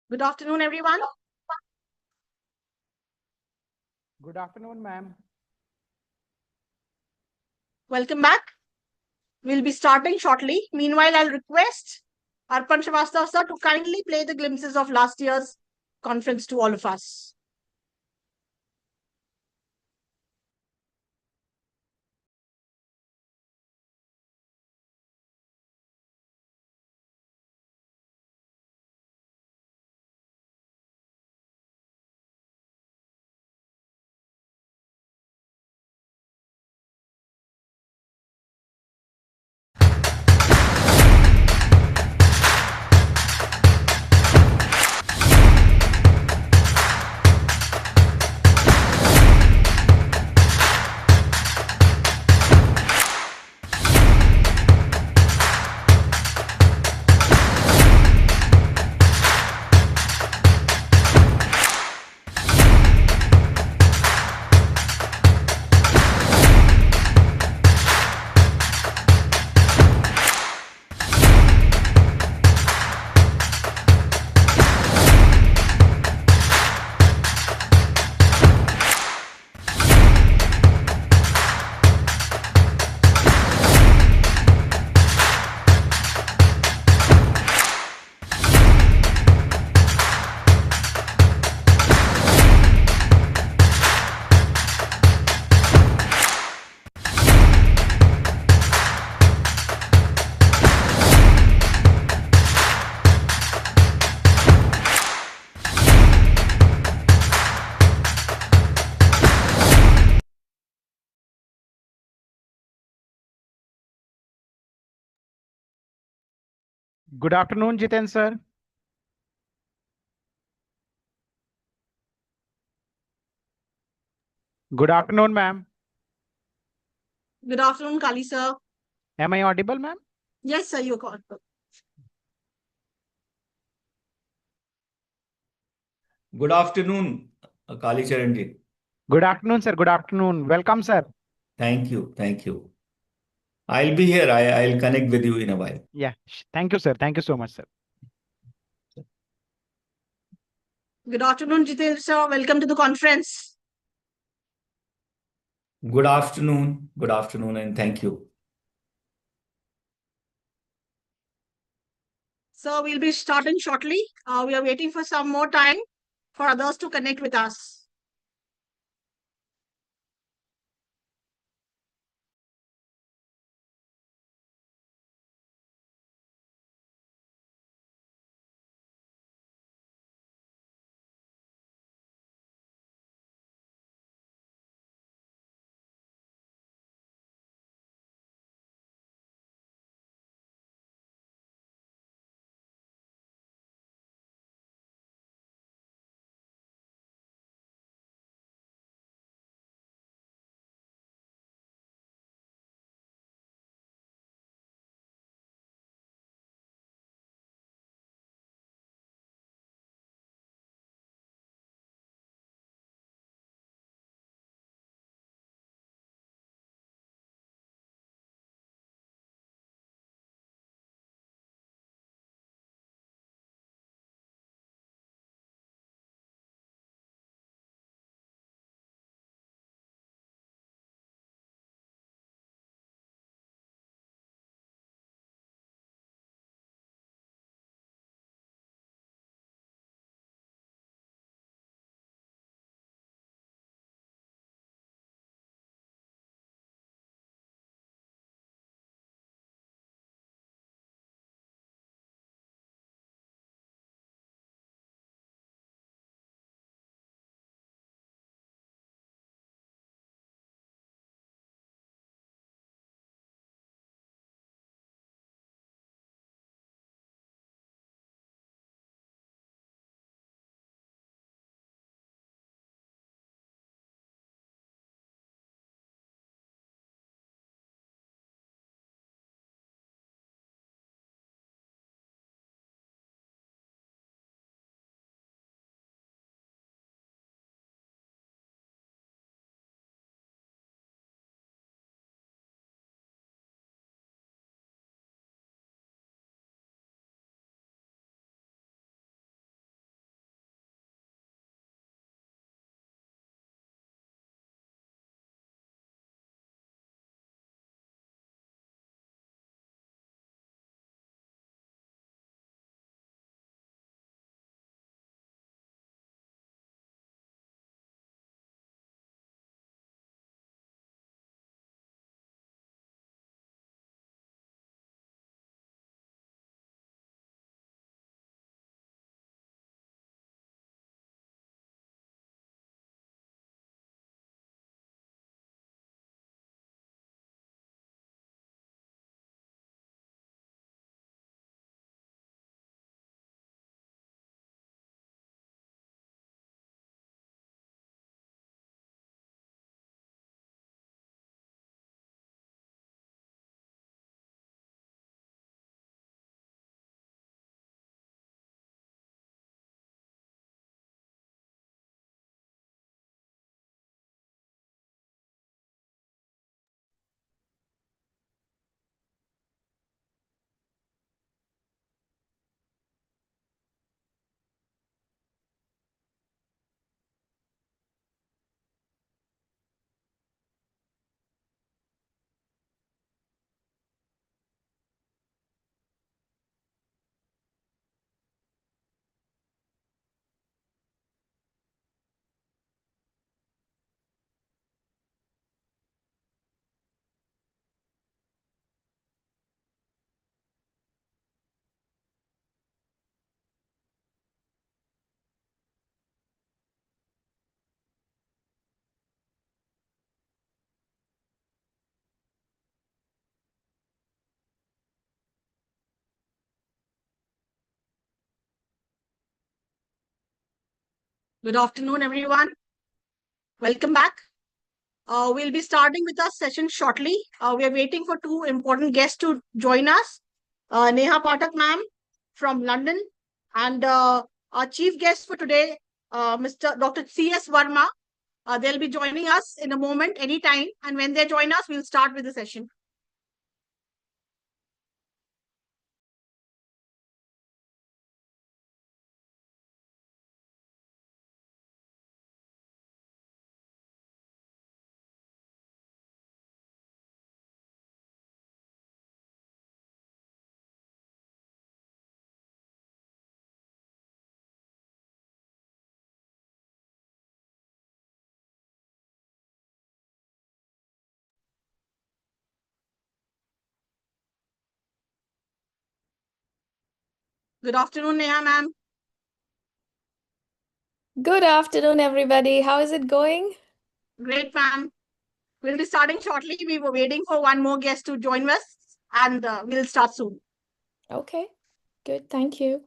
Good afternoon, everyone. Good afternoon, ma'am. Welcome back. We'll be starting shortly. Meanwhile, I'll request Arpan Shrivastava sir to kindly play the glimpses of last year's conference to all of us. Good afternoon, Jiten sir. Good afternoon, ma'am. Good afternoon, Kali sir. Am I audible, ma'am? Yes, sir, you got it. Good afternoon, Kali Charanji. Good afternoon, sir. Good afternoon. Welcome, sir. Thank you. Thank you. I'll be here. I'll connect with you in a while. Yeah. Thank you, sir. Thank you so much, sir. Good afternoon, Jitel sir. Welcome to the conference. Good afternoon. Good afternoon, and thank you. So we'll be starting shortly. We are waiting for some more time for others to connect with us. Good afternoon, everyone. Welcome back. We'll be starting with our session shortly. We are waiting for two important guests to join us. Neha Pathak ma'am from London and our chief guest for today, Mr. Dr. C.S. Verma. They'll be joining us in a moment, anytime. And when they join us, we'll start with the session. Good afternoon, Neha ma'am. Good afternoon, everybody. How is it going? Great, ma'am. We'll be starting shortly. We were waiting for one more guest to join us, and we'll start soon. Okay, good. Thank you.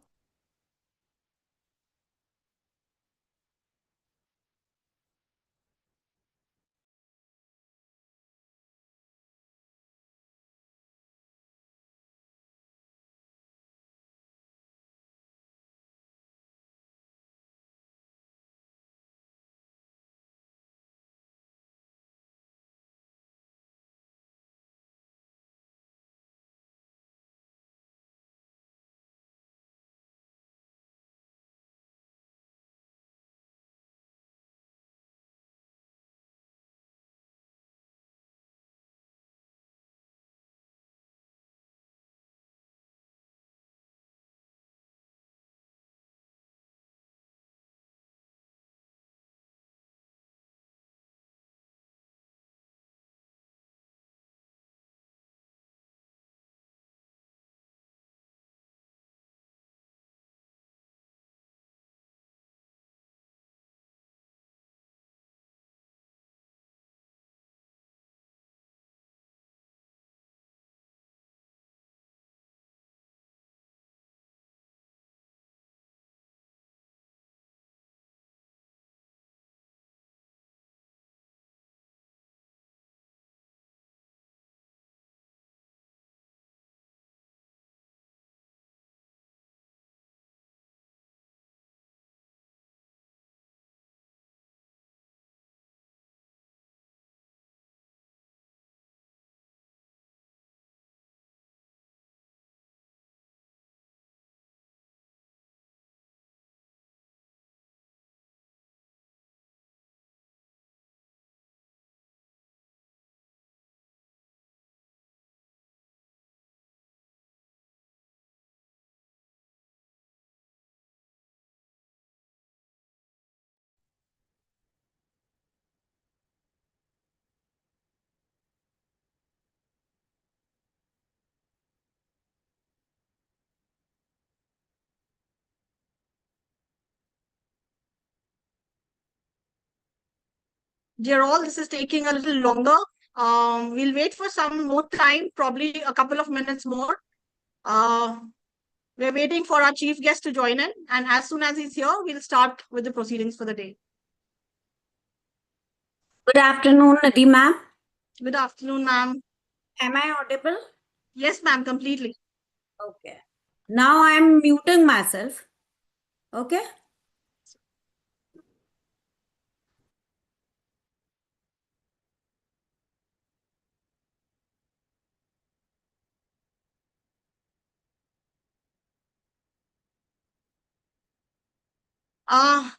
Dear all, this is taking a little longer. We'll wait for some more time, probably a couple of minutes more. We're waiting for our chief guest to join in, and as soon as he's here, we'll start with the proceedings for the day. Good afternoon, Nadi ma'am. Good afternoon, ma'am. Am I audible? Yes, ma'am, completely. Okay. Now I am muting myself. Okay.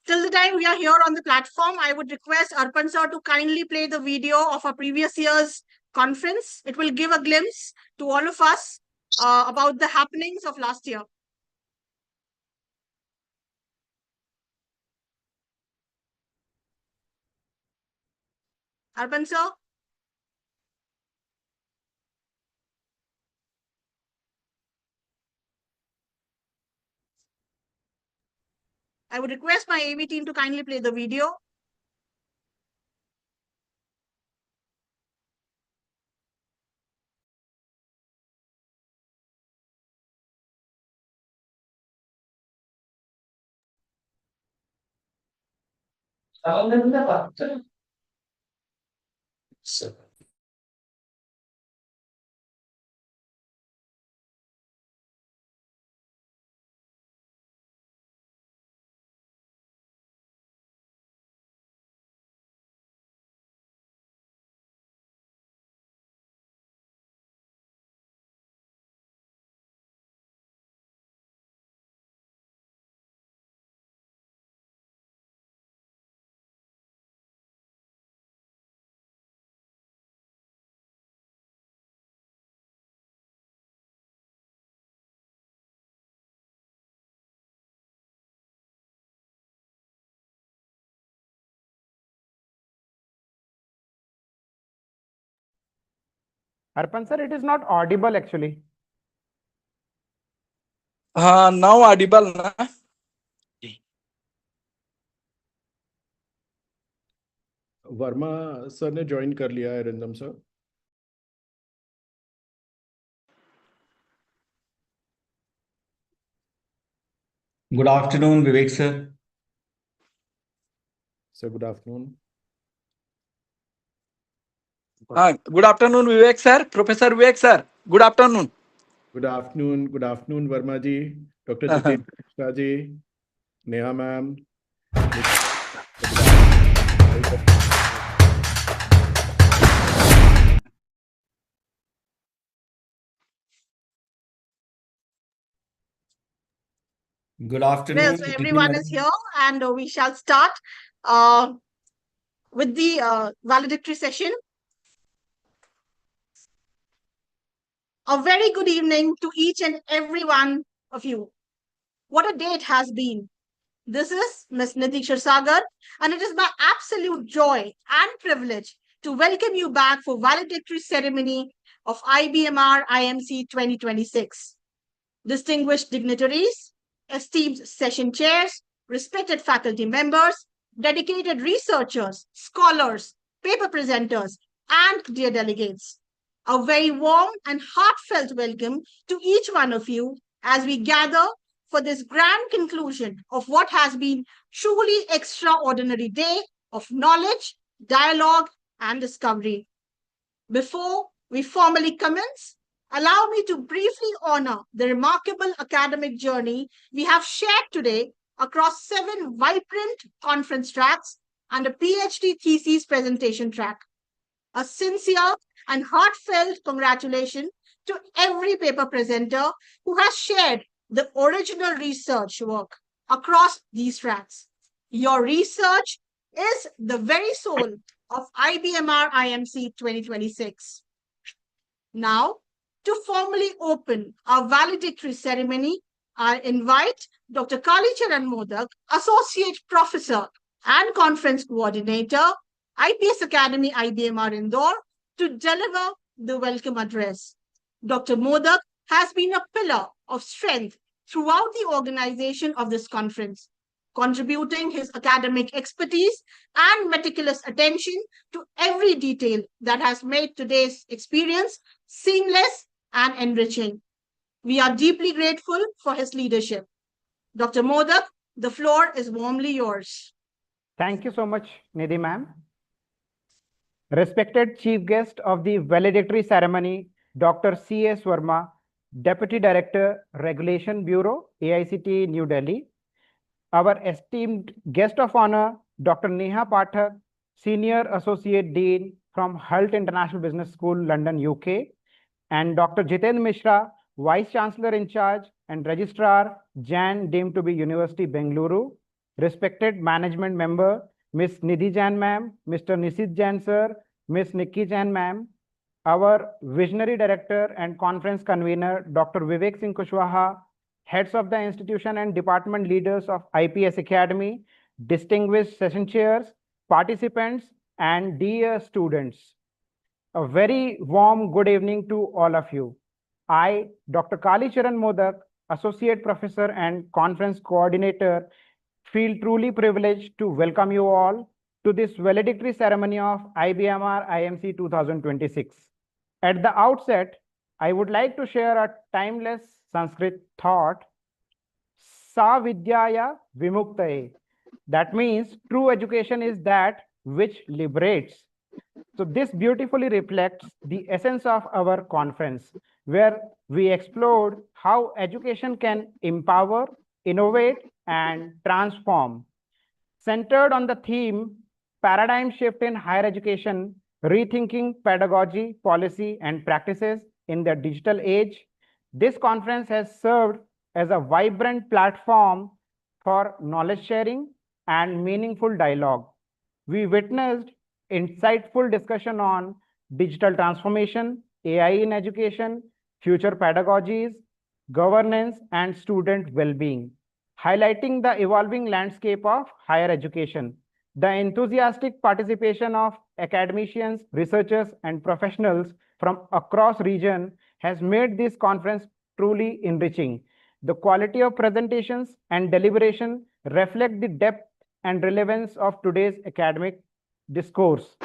Till the time we are here on the platform, I would request Arpan sir to kindly play the video of our previous year's conference. It will give a glimpse to all of us about the happenings of last year. Arpan sir? I would request my AV team to kindly play the video. Arpan sir, it is not audible actually. Now audible na? Verma sir ने join कर लिया है Rindam sir. Good afternoon, Vivek sir. Sir good afternoon. Good afternoon, Vivek sir. Professor Vivek sir. Good afternoon. Good afternoon Verma ji, doctor Jitendra Mishra ji, Neha ma'am. Good Well, afternoon. so Nidhi everyone is madam. here, and we shall start uh, with the valedictory session. A very good evening to each and every one of you. What a day it has been. This is Ms. Nidhi Sagar, and it is my absolute joy and privilege to welcome you back for valedictory ceremony of IBMR IMC 2026. Distinguished dignitaries, esteemed session chairs, respected faculty members, dedicated researchers, scholars, paper presenters, and dear delegates. A very warm and heartfelt welcome to each one of you as we gather for this grand conclusion of what has been truly extraordinary day of knowledge, dialogue, and discovery. Before we formally commence, allow me to briefly honor the remarkable academic journey we have shared today across 7 vibrant conference tracks and a PhD thesis presentation track. A sincere and heartfelt congratulations to every paper presenter who has shared the original research work across these tracks. Your research is the very soul of IBMR IMC 2026. Now, to formally open our valedictory ceremony, I invite Dr. Kalicharan Modak, Associate Professor and Conference Coordinator, IPS Academy IBMR Indore, to deliver the welcome address. Dr. Modak has been a pillar of strength throughout the organization of this conference, contributing his academic expertise and meticulous attention to every detail that has made today's experience seamless and enriching. We are deeply grateful for his leadership. Dr. Modak, the floor is warmly yours. Thank you so much, Nidhi ma'am. Respected chief guest of the valedictory ceremony, Dr. C.S. Verma, Deputy Director, Regulation Bureau, AICTE, New Delhi. Our esteemed guest of honor, Dr. Neha Pathak, Senior Associate Dean from Hult International Business School, London, UK. And Dr. Jitendra Mishra, Vice Chancellor in charge and Registrar, Jan, deemed to be University, Bengaluru. Respected management member, Ms. Nidhi Jain ma'am, Mr. Nisit Jain sir, Ms. Nikki Jain ma'am, our visionary director and conference convener, Dr. Vivek Singh Kushwaha, heads of the institution and department leaders of IPS Academy, distinguished session chairs, participants, and dear students. A very warm good evening to all of you. I, Dr. Kalicharan Modak, Associate Professor and Conference Coordinator, feel truly privileged to welcome you all to this valedictory ceremony of IBMR IMC 2026. At the outset, I would like to share a timeless Sanskrit thought, Sa Vidyaya Vimuktaye. That means true education is that which liberates. So this beautifully reflects the essence of our conference, where we explored how education can empower, innovate, and transform. Centered on the theme Paradigm Shift in Higher Education, Rethinking Pedagogy, Policy, and Practices in the Digital Age, this conference has served as a vibrant platform for knowledge sharing and meaningful dialogue. We witnessed insightful discussion on digital transformation, AI in education, future pedagogies, governance, and student well-being, highlighting the evolving landscape of higher education. The enthusiastic participation of academicians, researchers, and professionals from across region has made this conference truly enriching. The quality of presentations and deliberation reflect the depth and relevance of today's academic discourse.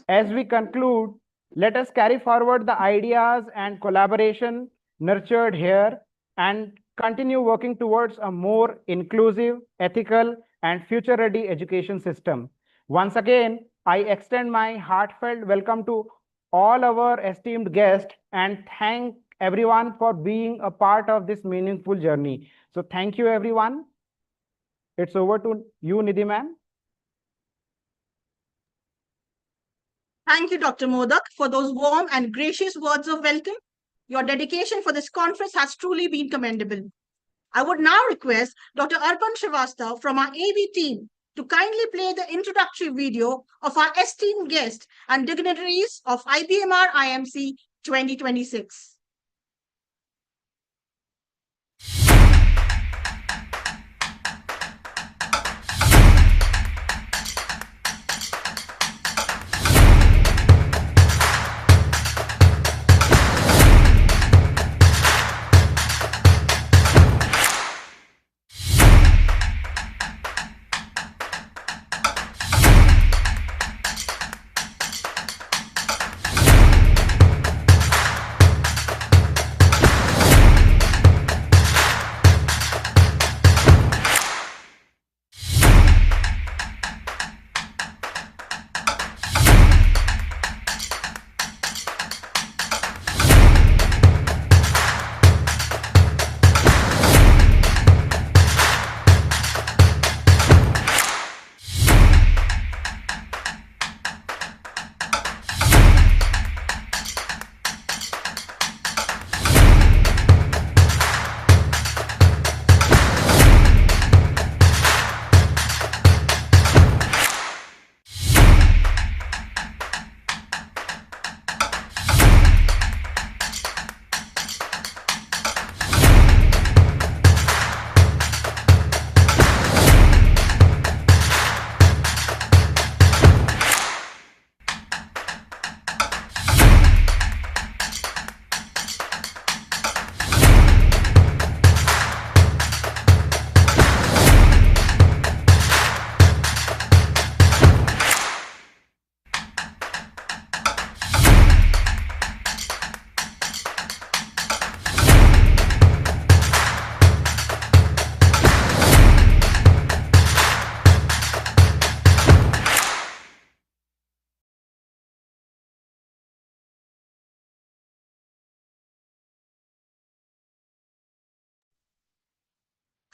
As we conclude, let us carry forward the ideas and collaboration nurtured here and continue working towards a more inclusive, ethical, and future ready education system. Once again, I extend my heartfelt welcome to all our esteemed guests and thank everyone for being a part of this meaningful journey. So, thank you, everyone. It's over to you, Nidhi ma'am. Thank you, Dr. Modak, for those warm and gracious words of welcome. Your dedication for this conference has truly been commendable. I would now request Dr. Arpan Shrivastava from our AV team to kindly play the introductory video of our esteemed guests and dignitaries of IBMR IMC 2026.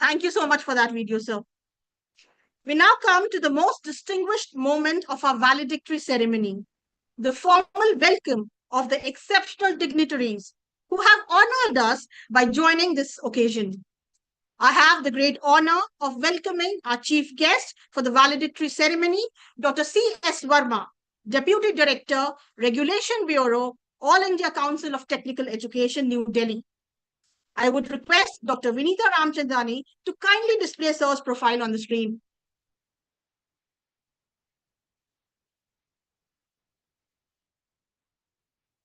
Thank you so much for that video, sir. We now come to the most distinguished moment of our valedictory ceremony, the formal welcome of the exceptional dignitaries who have honored us by joining this occasion. I have the great honor of welcoming our chief guest for the valedictory ceremony, Dr. C.S. Verma, Deputy Director, Regulation Bureau, All India Council of Technical Education, New Delhi. I would request Dr. Vinita Ramchandani to kindly display sir's profile on the screen.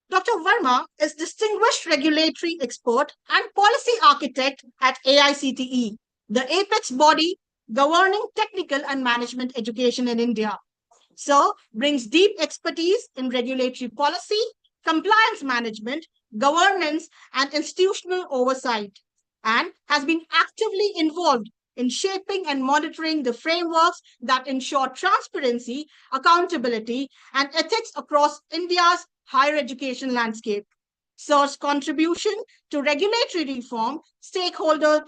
Dr. Verma is distinguished regulatory expert and policy architect at AICTE, the apex body governing technical and management education in India. Sir brings deep expertise in regulatory policy, compliance management, governance, and institutional oversight, and has been actively involved in shaping and monitoring the frameworks that ensure transparency, accountability, and ethics across India's higher education landscape. Sir's contribution to regulatory reform, stakeholder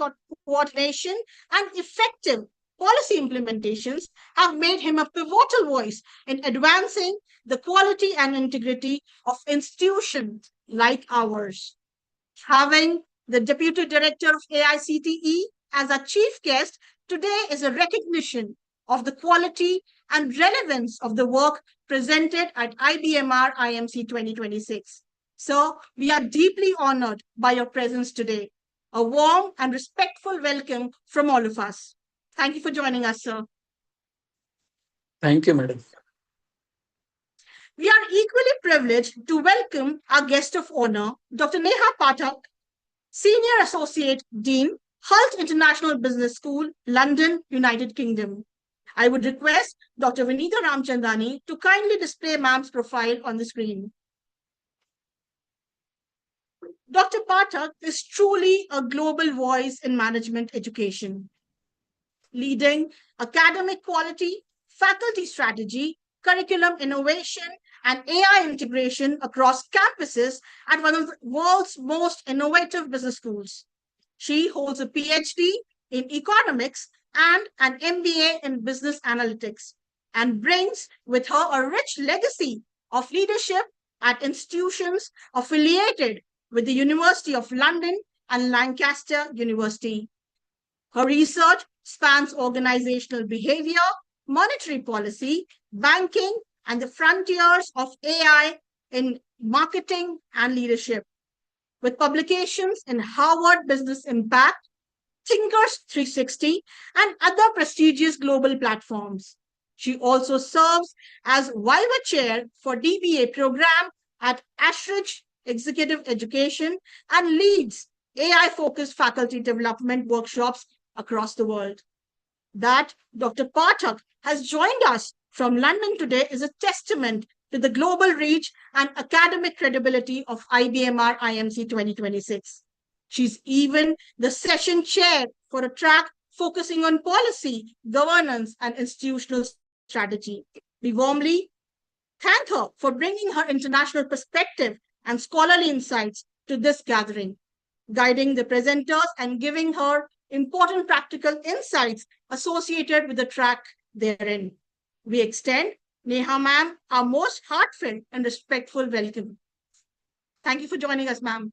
coordination, and effective policy implementations have made him a pivotal voice in advancing the quality and integrity of institutions like ours. Having the Deputy Director of AICTE as our chief guest today is a recognition of the quality and relevance of the work presented at IBMR IMC 2026. Sir, we are deeply honored by your presence today. A warm and respectful welcome from all of us. Thank you for joining us, sir. Thank you, madam. We are equally privileged to welcome our guest of honor, Dr. Neha Pathak, Senior Associate Dean, Hult International Business School, London, United Kingdom. I would request Dr. Vinita Ramchandani to kindly display ma'am's profile on the screen. Dr. Pathak is truly a global voice in management education, leading academic quality, faculty strategy, curriculum innovation, and AI integration across campuses at one of the world's most innovative business schools. She holds a PhD in economics and an MBA in business analytics, and brings with her a rich legacy of leadership at institutions affiliated with the University of London and Lancaster University. Her research spans organizational behavior, monetary policy, banking, and the frontiers of AI in marketing and leadership. With publications in Harvard Business Impact, Thinkers 360, and other prestigious global platforms. She also serves as Viva Chair for DBA program at Ashridge Executive Education and leads AI-focused faculty development workshops across the world. That Dr. Pathak has joined us from London today is a testament to the global reach and academic credibility of IBMR IMC 2026. She's even the session chair for a track focusing on policy, governance, and institutional strategy. We warmly thank her for bringing her international perspective and scholarly insights to this gathering, guiding the presenters and giving her important practical insights associated with the track therein. We extend Neha ma'am our most heartfelt and respectful welcome. Thank you for joining us, ma'am.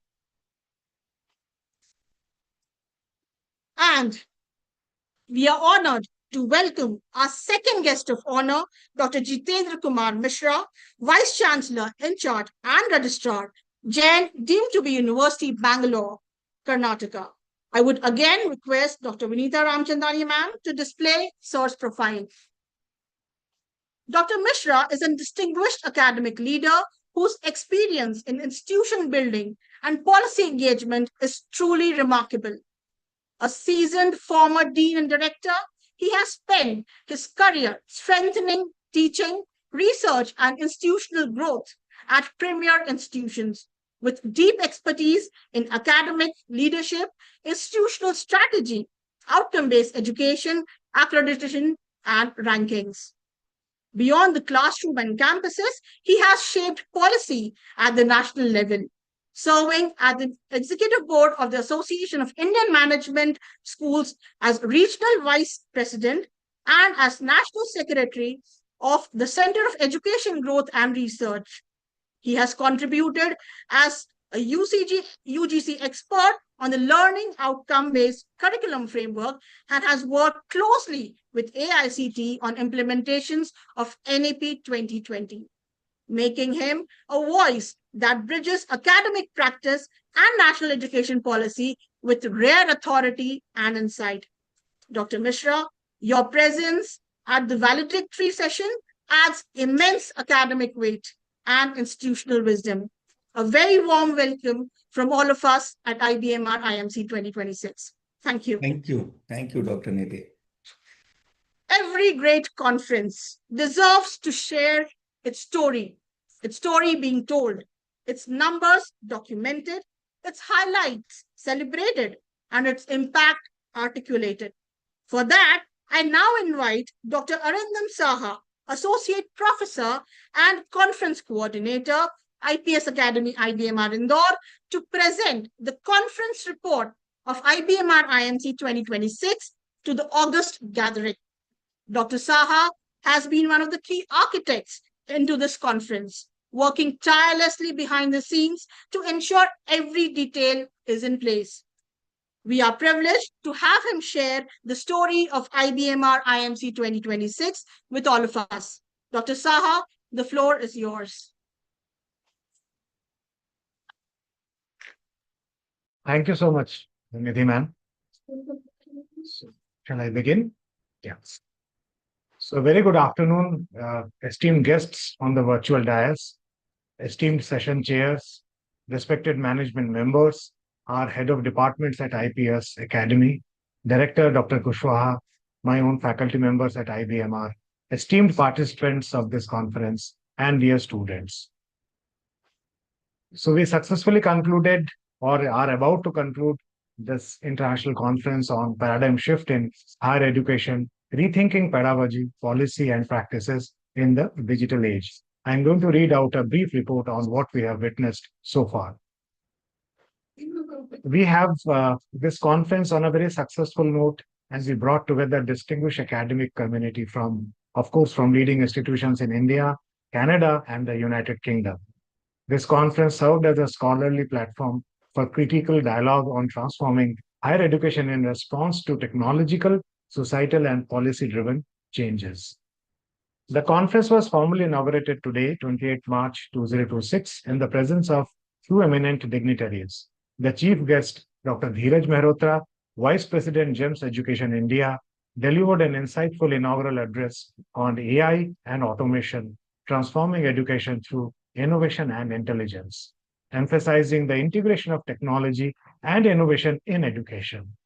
And we are honored to welcome our second guest of honor, Dr. Jitendra Kumar Mishra, Vice Chancellor in charge and Registrar, Jain deemed to be University, Bangalore, Karnataka. I would again request Dr. Vinita Ramchandani ma'am to display Sir's profile. Dr. Mishra is a distinguished academic leader whose experience in institution building and policy engagement is truly remarkable. A seasoned former dean and director, he has spent his career strengthening teaching, research, and institutional growth at premier institutions with deep expertise in academic leadership, institutional strategy, outcome-based education, accreditation, and rankings. Beyond the classroom and campuses, he has shaped policy at the national level, serving at the executive board of the Association of Indian Management Schools as regional vice president and as national secretary of the Center of Education Growth and Research. He has contributed as a UGC expert on the learning outcome-based curriculum framework and has worked closely with AICTE on implementations of NAP 2020, making him a voice that bridges academic practice and national education policy with rare authority and insight. Dr. Mishra, your presence at the valedictory session adds immense academic weight and institutional wisdom. A very warm welcome from all of us at IBMR IMC 2026. Thank you. Thank you. Thank you, Dr. Nidhi. Every great conference deserves to share its story being told, its numbers documented, its highlights celebrated, and its impact articulated. For that, I now invite Dr. Arindam Saha, Associate Professor and Conference Coordinator, IPS Academy IBMR Indore, to present the conference report of IBMR IMC 2026 to the August gathering. Dr. Saha has been one of the key architects into this conference, working tirelessly behind the scenes to ensure every detail is in place. We are privileged to have him share the story of IBMR IMC 2026 with all of us. Dr. Saha, the floor is yours. Thank you so much, Nidhi ma'am. So, shall I begin? Yes. So, very good afternoon, esteemed guests on the virtual dais, esteemed session chairs, respected management members, our head of departments at IPS Academy, Director Dr. Kushwaha, my own faculty members at IBMR, esteemed participants of this conference, and dear students. So we successfully concluded or are about to conclude this international conference on paradigm shift in higher education, rethinking pedagogy, policy, and practices in the digital age. I'm going to read out a brief report on what we have witnessed so far. We have this conference on a very successful note, and we brought together distinguished academic community from, of course, from leading institutions in India, Canada, and the United Kingdom. This conference served as a scholarly platform for critical dialogue on transforming higher education in response to technological, societal, and policy-driven changes. The conference was formally inaugurated today, 28 March 2026, in the presence of two eminent dignitaries. The chief guest, Dr. Dheeraj Mehrotra, Vice President, GEMS Education India, delivered an insightful inaugural address on AI and automation, transforming education through innovation and intelligence, emphasizing the integration of technology and innovation in education.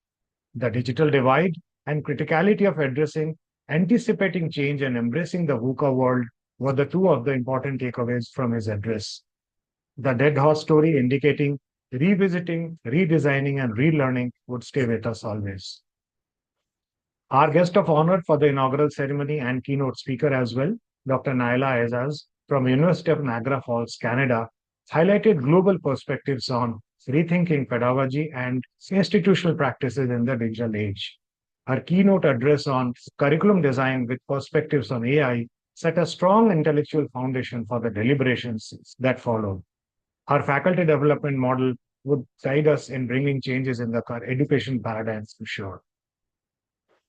The digital divide and criticality of addressing, anticipating change, and embracing the VUCA world were the two of the important takeaways from his address. The dead horse story indicating revisiting, redesigning, and relearning would stay with us always. Our guest of honor for the inaugural ceremony and keynote speaker as well, Dr. Naila Aizaz from University of Niagara Falls, Canada, highlighted global perspectives on rethinking pedagogy and institutional practices in the digital age. Her keynote address on curriculum design with perspectives on AI set a strong intellectual foundation for the deliberations that followed. Her faculty development model would guide us in bringing changes in the education paradigms for sure.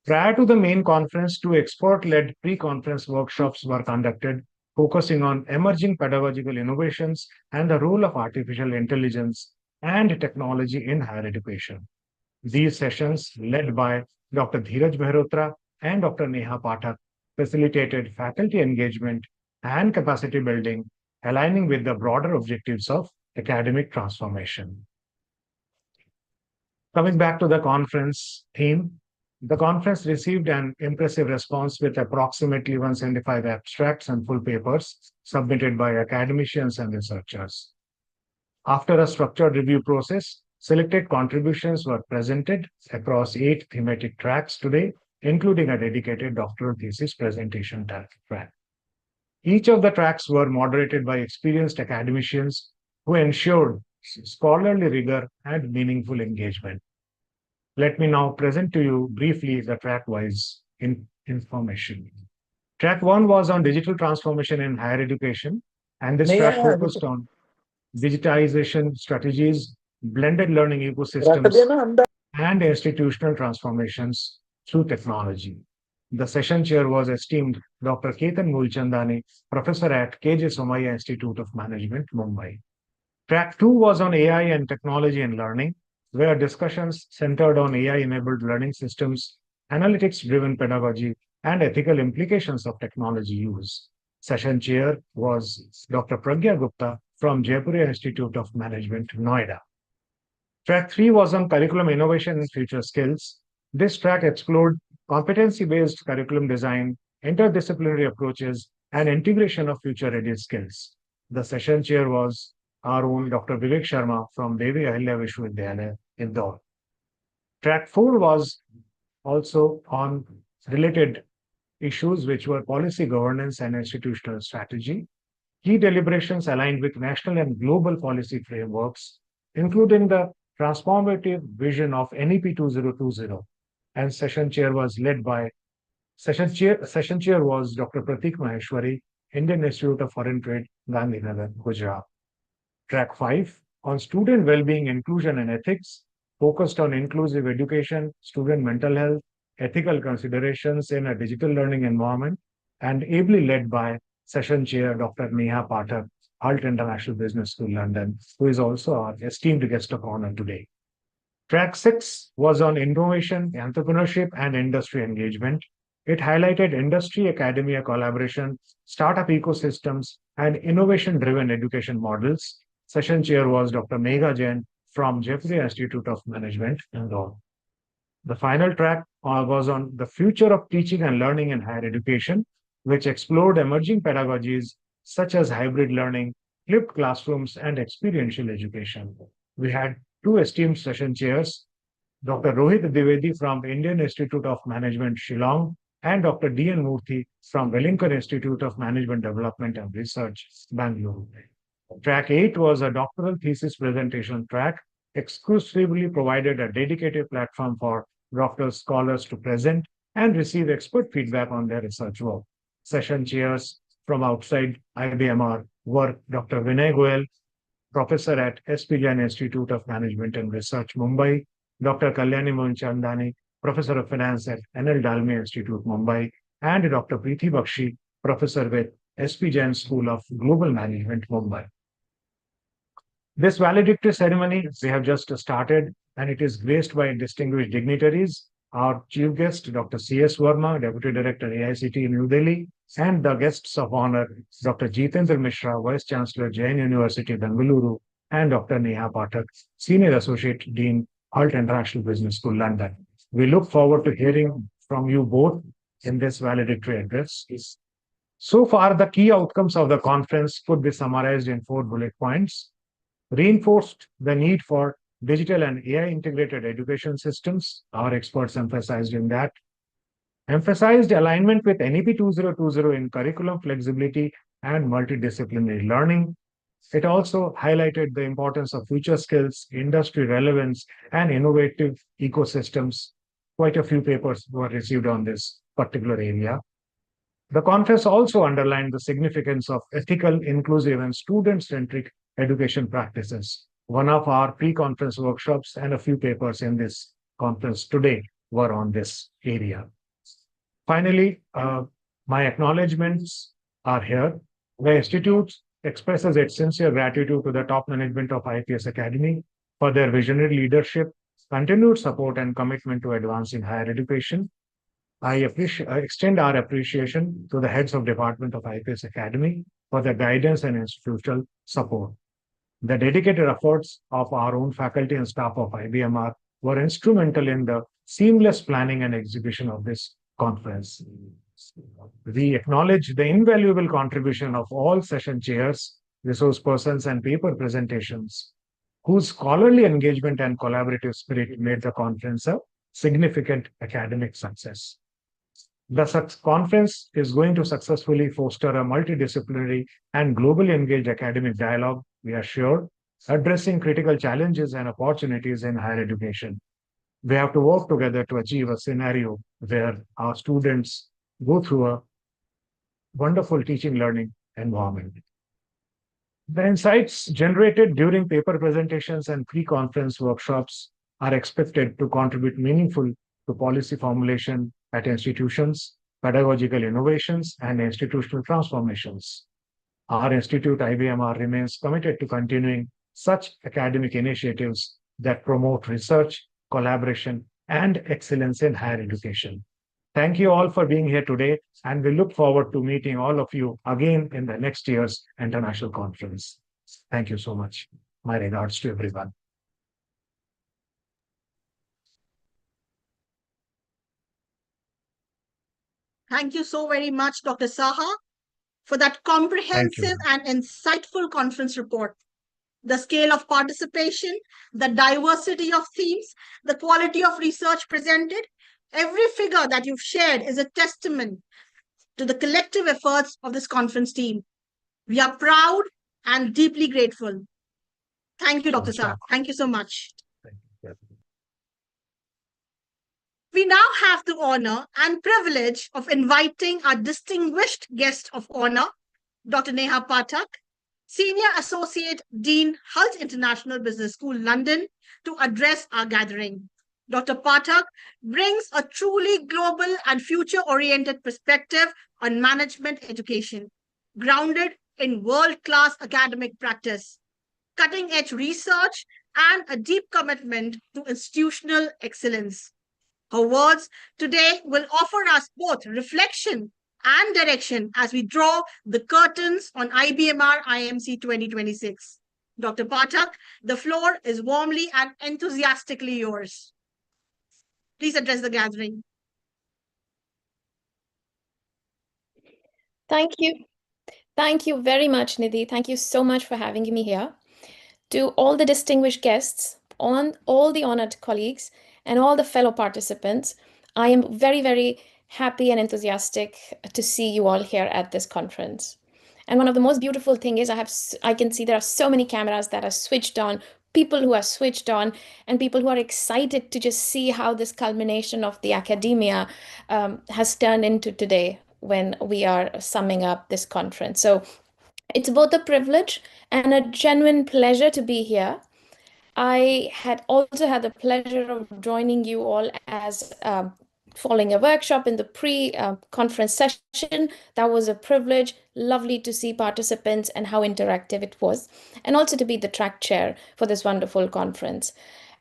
Prior to the main conference, two expert-led pre-conference workshops were conducted, focusing on emerging pedagogical innovations and the role of artificial intelligence and technology in higher education. These sessions, led by Dr. Dheeraj Mehrotra and Dr. Neha Pathak, facilitated faculty engagement and capacity building, aligning with the broader objectives of academic transformation. Coming back to the conference theme, the conference received an impressive response with approximately 175 abstracts and full papers submitted by academicians and researchers. After a structured review process, selected contributions were presented across 8 thematic tracks today, including a dedicated doctoral thesis presentation track. Each of the tracks were moderated by experienced academicians who ensured scholarly rigor and meaningful engagement. Let me now present to you briefly the track-wise information. Track 1 was on digital transformation in higher education, and this track focused on digitization strategies, blended learning ecosystems, and institutional transformations through technology. The session chair was esteemed Dr. Ketan Mulchandani, professor at KJ Somaiya Institute of Management, Mumbai. Track 2 was on AI and technology and learning, where discussions centered on AI-enabled learning systems, analytics-driven pedagogy, and ethical implications of technology use. Session chair was Dr. Pragya Gupta from Jaipur Institute of Management, Noida. Track 3 was on curriculum innovation and future skills. This track explored competency-based curriculum design, interdisciplinary approaches, and integration of future-ready skills. The session chair was our own Dr. Vivek Sharma from Devi Ahilya Vishwavidyalaya, Indore. Track 4 was also on related issues, which were policy governance and institutional strategy. Key deliberations aligned with national and global policy frameworks, including the transformative vision of NEP 2020. And session chair was Dr. Pratik Maheshwari, Indian Institute of Foreign Trade, Gandhinagar, Gujarat. Track 5 on student well-being, inclusion and ethics, focused on inclusive education, student mental health, ethical considerations in a digital learning environment, and ably led by session chair Dr. Neha Pathak, Hult International Business School, London, who is also our esteemed guest of honor today. Track 6 was on innovation, entrepreneurship, and industry engagement. It highlighted industry academia collaboration, startup ecosystems, and innovation-driven education models. Session chair was Dr. Megha Jain from Jeffrey Institute of Management, Indore. The final track was on the future of teaching and learning in higher education, which explored emerging pedagogies such as hybrid learning, flipped classrooms, and experiential education. We had two esteemed session chairs, Dr. Rohit Dwivedi from Indian Institute of Management, Shillong, and Dr. D.N. Murthy from Wellington Institute of Management Development and Research, Bangalore. Track 8 was a doctoral thesis presentation track, exclusively provided a dedicated platform for doctoral scholars to present and receive expert feedback on their research work. Session chairs from outside IBMR were Dr. Vinay Goyal, professor at S.P. Jain Institute of Management and Research, Mumbai, Dr. Kalyani Mohanchandani, professor of finance at NL Dalmia Institute, Mumbai, and Dr. Preeti Bakshi, professor with S.P. Jain School of Global Management, Mumbai. This valedictory ceremony we have just started, and it is graced by distinguished dignitaries. Our chief guest, Dr. C.S. Verma, Deputy Director, AICT, New Delhi, and the guests of honor, Dr. Jitendra Mishra, Vice Chancellor, Jain University, Bengaluru, and Dr. Neha Pathak, Senior Associate Dean, Hult International Business School, London. We look forward to hearing from you both in this valedictory address. So far, the key outcomes of the conference could be summarized in 4 bullet points. Reinforced the need for digital and AI integrated education systems. Our experts emphasized in that. Emphasized alignment with NEP 2020 in curriculum flexibility and multidisciplinary learning. It also highlighted the importance of future skills, industry relevance, and innovative ecosystems. Quite a few papers were received on this particular area. The conference also underlined the significance of ethical, inclusive, and student-centric education practices. One of our pre-conference workshops and a few papers in this conference today were on this area. Finally, my acknowledgements are here. The Institute expresses its sincere gratitude to the top management of IPS Academy for their visionary leadership, continued support, and commitment to advancing higher education. I extend our appreciation to the heads of Department of IPS Academy for their guidance and institutional support. The dedicated efforts of our own faculty and staff of IBMR were instrumental in the seamless planning and execution of this conference. We acknowledge the invaluable contribution of all session chairs, resource persons, and paper presentations, whose scholarly engagement and collaborative spirit made the conference a significant academic success. The conference is going to successfully foster a multidisciplinary and globally engaged academic dialogue, we are sure, addressing critical challenges and opportunities in higher education. We have to work together to achieve a scenario where our students go through a wonderful teaching learning environment. The insights generated during paper presentations and pre-conference workshops are expected to contribute meaningful to policy formulation at institutions, pedagogical innovations, and institutional transformations. Our institute, IBMR, remains committed to continuing such academic initiatives that promote research, collaboration, and excellence in higher education. Thank you all for being here today, and we look forward to meeting all of you again in the next year's international conference. Thank you so much. My regards to everyone. Thank you so very much, Dr. Saha, for that comprehensive and insightful conference report. The scale of participation, the diversity of themes, the quality of research presented Every figure that you've shared is a testament to the collective efforts of this conference team. We are proud and deeply grateful. Thank you, Dr. Saab. Thank you so much. We now have the honor and privilege of inviting our distinguished guest of honor, Dr. Neha Pathak, Senior Associate Dean, Hult International Business School, London, to address our gathering. Dr. Pathak brings a truly global and future-oriented perspective on management education, grounded in world-class academic practice, cutting-edge research, and a deep commitment to institutional excellence. Her words today will offer us both reflection and direction as we draw the curtains on IBMR IMC 2026. Dr. Pathak, the floor is warmly and enthusiastically yours. Please address the gathering. Thank you. Thank you very much, Nidhi. Thank you so much for having me here. To all the distinguished guests, all the honored colleagues, and all the fellow participants, I am very, very happy and enthusiastic to see you all here at this conference. And one of the most beautiful thing is I can see there are so many cameras that are switched on, people who are switched on, and people who are excited to just see how this culmination of the academia has turned into today when we are summing up this conference. So it's both a privilege and a genuine pleasure to be here. I had also had the pleasure of joining you all as following a workshop in the pre-conference session. That was a privilege. Lovely to see participants and how interactive it was, and also to be the track chair for this wonderful conference.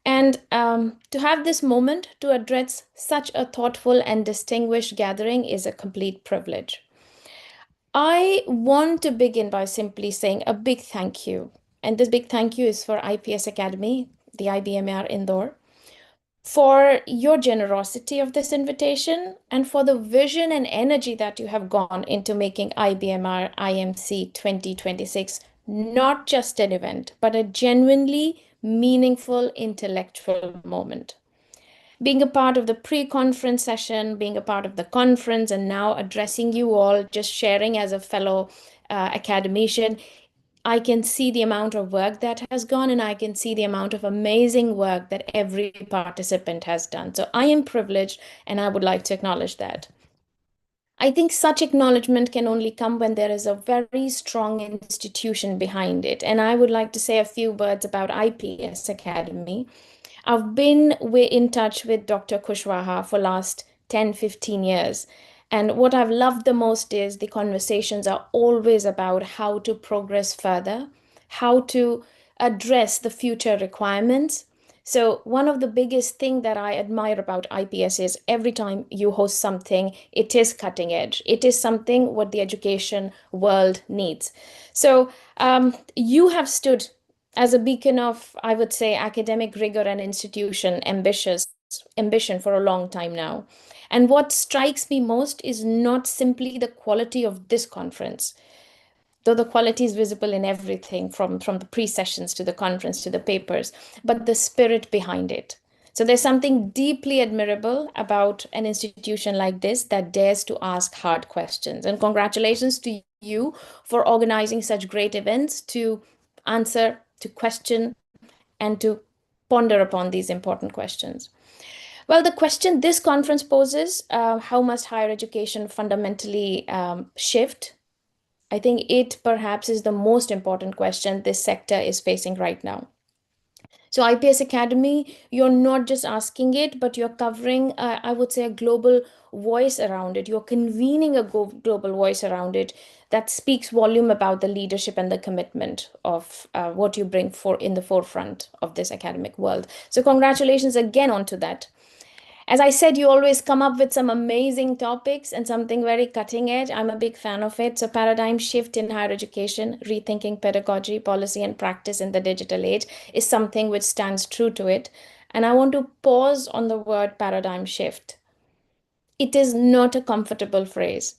And to have this moment to address such a thoughtful and distinguished gathering is a complete privilege. I want to begin by simply saying a big thank you. And this big thank you is for IPS Academy, the IBMR Indore, for your generosity of this invitation and for the vision and energy that you have gone into making IBMR IMC 2026 not just an event, but a genuinely meaningful intellectual moment. Being a part of the pre-conference session, being a part of the conference, and now addressing you all, just sharing as a fellow academician, I can see the amount of work that has gone, and I can see the amount of amazing work that every participant has done. So I am privileged, and I would like to acknowledge that. I think such acknowledgement can only come when there is a very strong institution behind it. And I would like to say a few words about IPS Academy. I've been in touch with Dr. Kushwaha for last 10, 15 years. And what I've loved the most is the conversations are always about how to progress further, how to address the future requirements. So one of the biggest thing that I admire about IPS is every time you host something, it is cutting edge. It is something what the education world needs. So you have stood as a beacon of, I would say, academic rigor and institution ambition for a long time now. And what strikes me most is not simply the quality of this conference, though the quality is visible in everything from the pre-sessions to the conference to the papers, but the spirit behind it. So there's something deeply admirable about an institution like this that dares to ask hard questions. And congratulations to you for organizing such great events to answer, to question, and to ponder upon these important questions. Well, the question this conference poses, how must higher education fundamentally shift? I think it perhaps is the most important question this sector is facing right now. So IPS Academy, you're not just asking it, but you're covering, I would say, a global voice around it. You're convening a global voice around it that speaks volume about the leadership and the commitment of what you bring in the forefront of this academic world. So congratulations again onto that. As I said, you always come up with some amazing topics and something very cutting edge. I'm a big fan of it. So paradigm shift in higher education, rethinking pedagogy, policy, and practice in the digital age is something which stands true to it. And I want to pause on the word paradigm shift. It is not a comfortable phrase.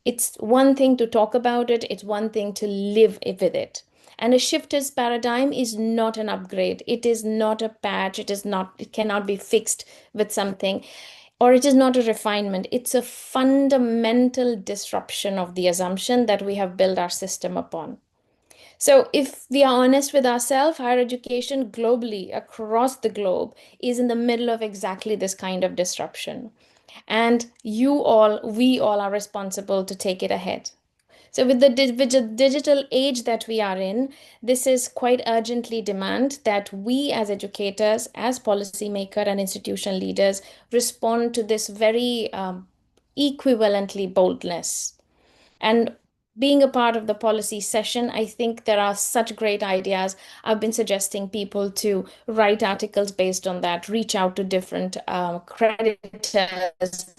It's one thing to talk about it. It's one thing to live with it. And a shifted paradigm is not an upgrade. It is not a patch. It cannot be fixed with something. or it is not a refinement, it's a fundamental disruption of the assumption that we have built our system upon. So, if we are honest with ourselves, higher education globally, across the globe, is in the middle of exactly this kind of disruption. And we all are responsible to take it ahead. So, with the digital age that we are in, this is quite urgently demand that we as educators, as policymaker and institutional leaders, respond to this very equivalently boldness. And being a part of the policy session, I think there are such great ideas. I've been suggesting people to write articles based on that, reach out to different creditors,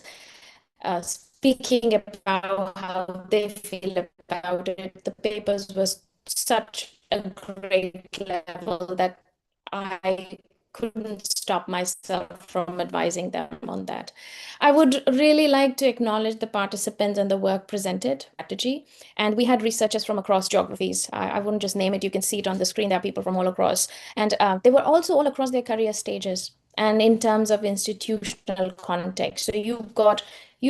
speaking about how they feel about it. The papers was such a great level that I couldn't stop myself from advising them on that. I would really like to acknowledge the participants and the work presented, strategy. And we had researchers from across geographies. I wouldn't just name it, you can see it on the screen. There are people from all across. And they were also all across their career stages and in terms of institutional context. So you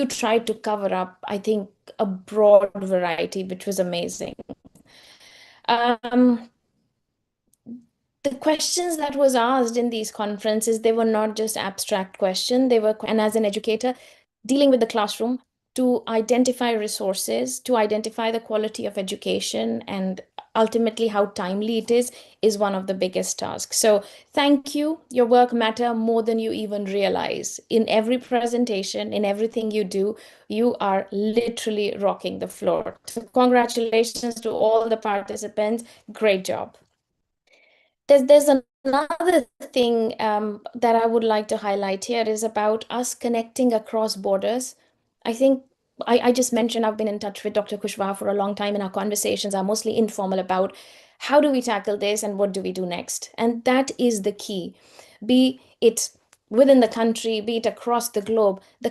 tried to cover up, I think, a broad variety, which was amazing. The questions that was asked in these conferences, they were not just abstract questions. And as an educator, dealing with the classroom to identify resources, to identify the quality of education, and ultimately how timely it is one of the biggest tasks. So thank you. Your work matter more than you even realize. In every presentation, in everything you do, you are literally rocking the floor. So congratulations to all the participants. Great job. There's another thing that I would like to highlight here is about us connecting across borders. I think I just mentioned I've been in touch with Dr. Kushwaha for a long time, and our conversations are mostly informal about how do we tackle this and what do we do next. And that is the key. Be it within the country, be it across the globe, the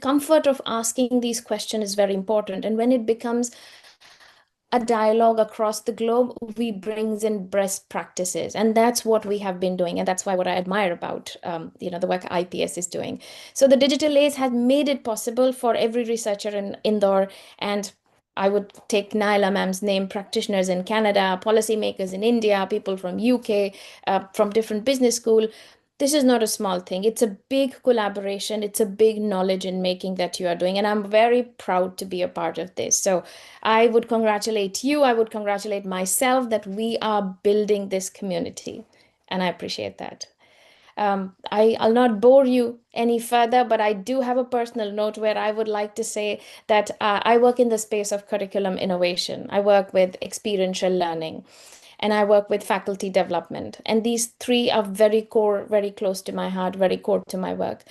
comfort of asking these questions is very important. And when it becomes a dialogue across the globe, we brings in best practices, and that's what we have been doing, and that's why what I admire about the work IPS is doing. So the digital age has made it possible for every researcher in Indore, and I would take Naila ma'am's name, practitioners in Canada, policymakers in India, people from UK, from different business school. This is not a small thing. It's a big collaboration. It's a big knowledge in making that you are doing. And I'm very proud to be a part of this. So I would congratulate you. I would congratulate myself that we are building this community. And I appreciate that. I'll not bore you any further, but I do have a personal note where I would like to say that I work in the space of curriculum innovation. I work with experiential learning, and I work with faculty development. And these three are very core, very close to my heart, very core to my work.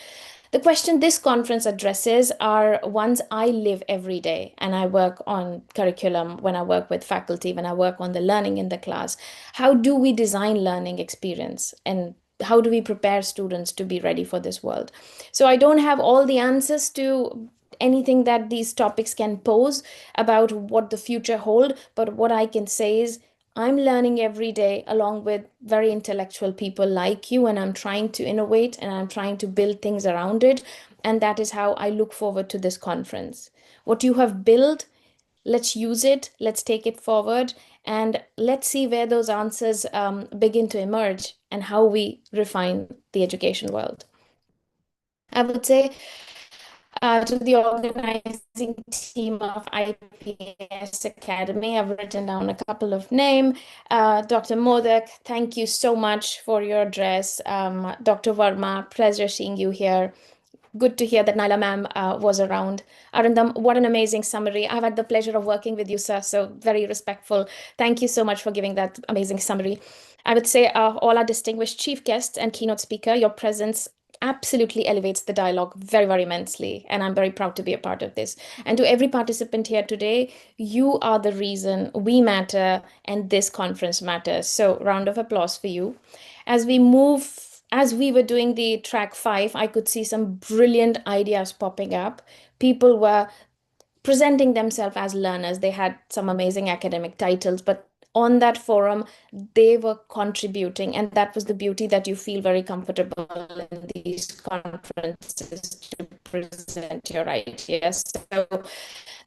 The question this conference addresses are ones I live every day, and I work on curriculum when I work with faculty, when I work on the learning in the class. How do we design learning experience, and how do we prepare students to be ready for this world? So I don't have all the answers to anything that these topics can pose about what the future hold, but what I can say is I'm learning every day along with very intellectual people like you, and I'm trying to innovate and I'm trying to build things around it. And that is how I look forward to this conference. What you have built, let's use it, let's take it forward, and let's see where those answers begin to emerge and how we refine the education world. I would say to the organizing team of IPS Academy, I've written down a couple of names. Dr. Modak, thank you so much for your address. Dr. Verma, pleasure seeing you here. Good to hear that Naila ma'am was around. Arindam, what an amazing summary. I've had the pleasure of working with you, sir, so very respectful. Thank you so much for giving that amazing summary. I would say all our distinguished chief guests and keynote speaker, your presence absolutely elevates the dialogue very, very immensely. And I'm very proud to be a part of this. And to every participant here today, you are the reason we matter and this conference matters. So round of applause for you. As we were doing the track 5, I could see some brilliant ideas popping up. People were presenting themselves as learners. They had some amazing academic titles, but on that forum, they were contributing. And that was the beauty, that you feel very comfortable in these conferences to present your ideas. So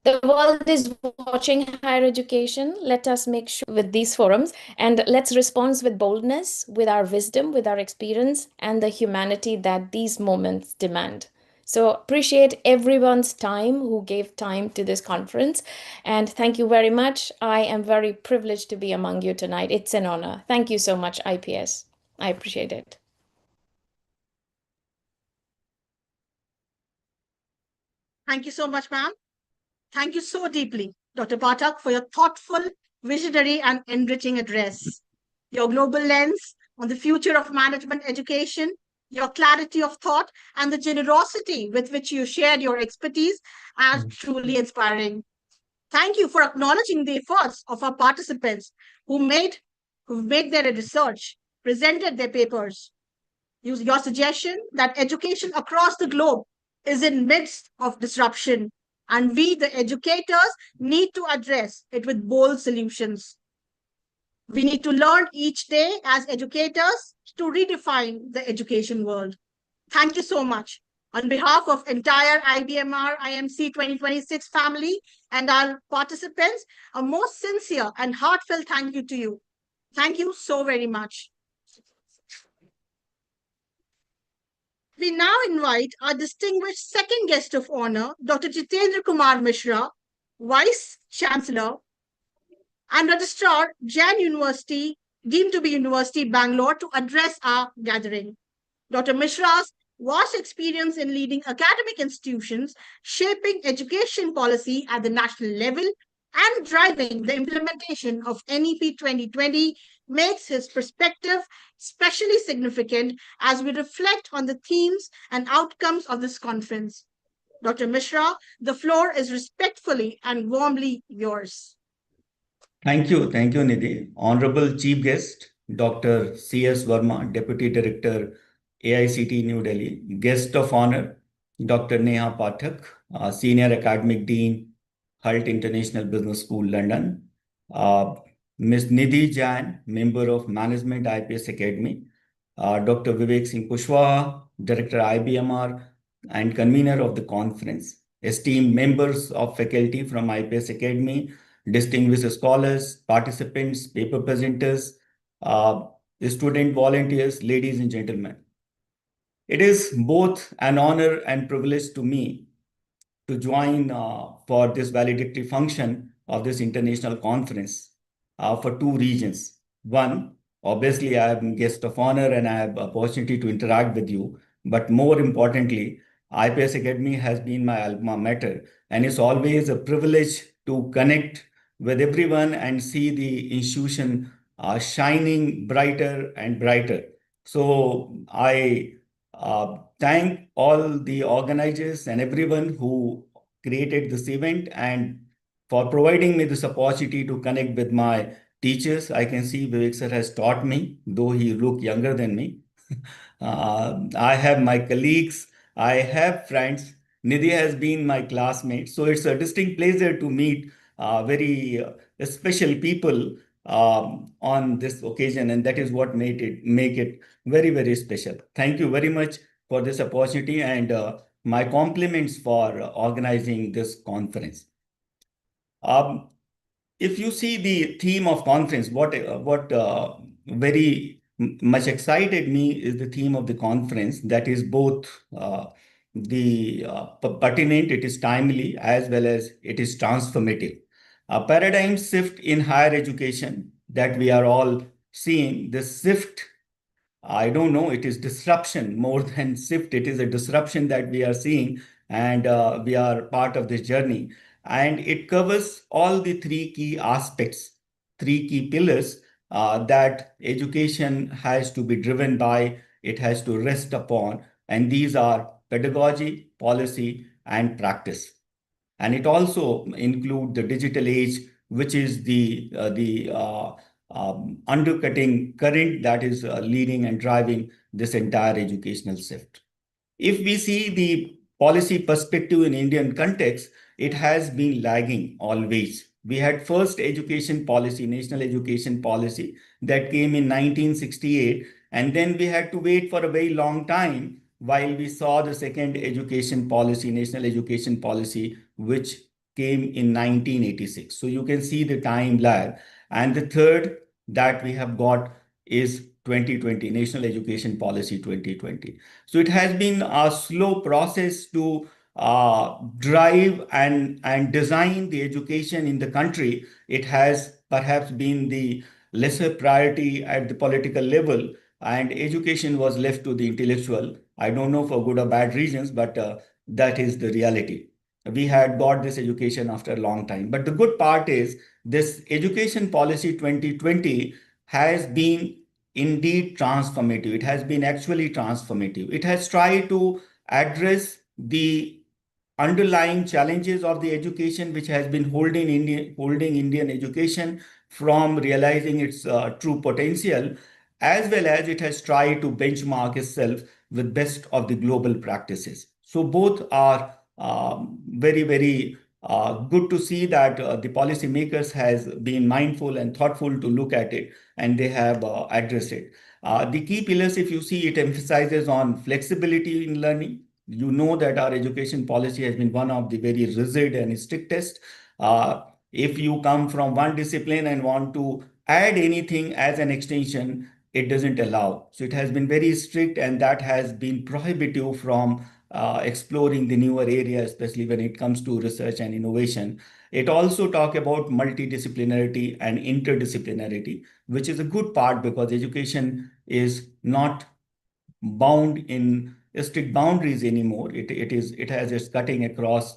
the world is watching higher education. Let us make sure with these forums, and let's respond with boldness, with our wisdom, with our experience, and the humanity that these moments demand. So appreciate everyone's time who gave time to this conference. And thank you very much. I am very privileged to be among you tonight. It's an honor. Thank you so much, IPS. I appreciate it. Thank you so much, ma'am. Thank you so deeply, Dr. Pathak, for your thoughtful, visionary, and enriching address. Your global lens on the future of management education, your clarity of thought, and the generosity with which you shared your expertise are truly inspiring. Thank you for acknowledging the efforts of our participants who've made their research, presented their papers. Your suggestion that education across the globe is in midst of disruption, and we, the educators, need to address it with bold solutions. We need to learn each day as educators to redefine the education world. Thank you so much. On behalf of entire IBMR IMC 2026 family and our participants, a most sincere and heartfelt thank you to you. Thank you so very much. We now invite our distinguished second guest of honor, Dr. Jitendra Kumar Mishra, Vice Chancellor and Registrar, Jain University, deemed to be University, Bangalore, to address our gathering. Dr. Mishra's vast experience in leading academic institutions, shaping education policy at the national level, and driving the implementation of NEP 2020 makes his perspective especially significant as we reflect on the themes and outcomes of this conference. Dr. Mishra, the floor is respectfully and warmly yours. Thank you, Nidhi. Honorable Chief Guest, Dr. C.S. Verma, Deputy Director, AICT New Delhi. Guest of Honor, Dr. Neha Pathak, Senior Academic Dean, Hult International Business School, London. Ms. Nidhi Jain, Member of Management, IPS Academy. Dr. Vivek Singh Kushwaha, Director, IBMR, and Convener of the conference. Esteemed members of faculty from IPS Academy, distinguished scholars, participants, paper presenters, student volunteers, ladies and gentlemen. It is both an honor and privilege to me to join for this valedictory function of this international conference for two reasons. One, obviously, I am guest of honor and I have opportunity to interact with you. But more importantly, IPS Academy has been my alma mater, and it's always a privilege to connect with everyone and see the institution shining brighter and brighter. So I thank all the organizers and everyone who created this event and for providing me this opportunity to connect with my teachers. I can see Vivek sir has taught me, though he look younger than me. I have my colleagues, I have friends. Nidhi has been my classmate. So it's a distinct pleasure to meet very special people on this occasion, and that is what make it very, very special. Thank you very much for this opportunity, and my compliments for organizing this conference. If you see the theme of conference, what very much excited me is the theme of the conference, that is both pertinent, it is timely, as well as it is transformative. A paradigm shift in higher education that we are all seeing. This shift, I don't know, it is disruption more than shift. It is a disruption that we are seeing, and we are part of this journey. And it covers all the three key aspects, three key pillars that education has to be driven by, it has to rest upon. And these are pedagogy, policy, and practice. And it also includes the digital age, which is the undercutting current that is leading and driving this entire educational shift. If we see the policy perspective in Indian context, it has been lagging always. We had first education policy, national education policy, that came in 1968, and then we had to wait for a very long time while we saw the second education policy, national education policy, which came in 1986. So you can see the time lag. And the third that we have got is 2020, National Education Policy 2020. So it has been a slow process to drive and design the education in the country. It has perhaps been the lesser priority at the political level, and education was left to the intellectual. I don't know for good or bad reasons, but that is the reality. We had got this education after a long time. But the good part is this Education Policy 2020 has been indeed transformative. It has been actually transformative. It has tried to address the underlying challenges of the education, which has been holding Indian education from realizing its true potential, as well as it has tried to benchmark itself with best of the global practices. So both are very, very good to see that the policymakers has been mindful and thoughtful to look at it, and they have addressed it. The key pillars, if you see, it emphasizes on flexibility in learning. You know that our education policy has been one of the very rigid and strictest. If you come from one discipline and want to add anything as an extension, it doesn't allow. So it has been very strict, and that has been prohibitive from exploring the newer areas, especially when it comes to research and innovation. It also talk about multidisciplinarity and interdisciplinarity, which is a good part because education is not bound in strict boundaries anymore. It has its cutting across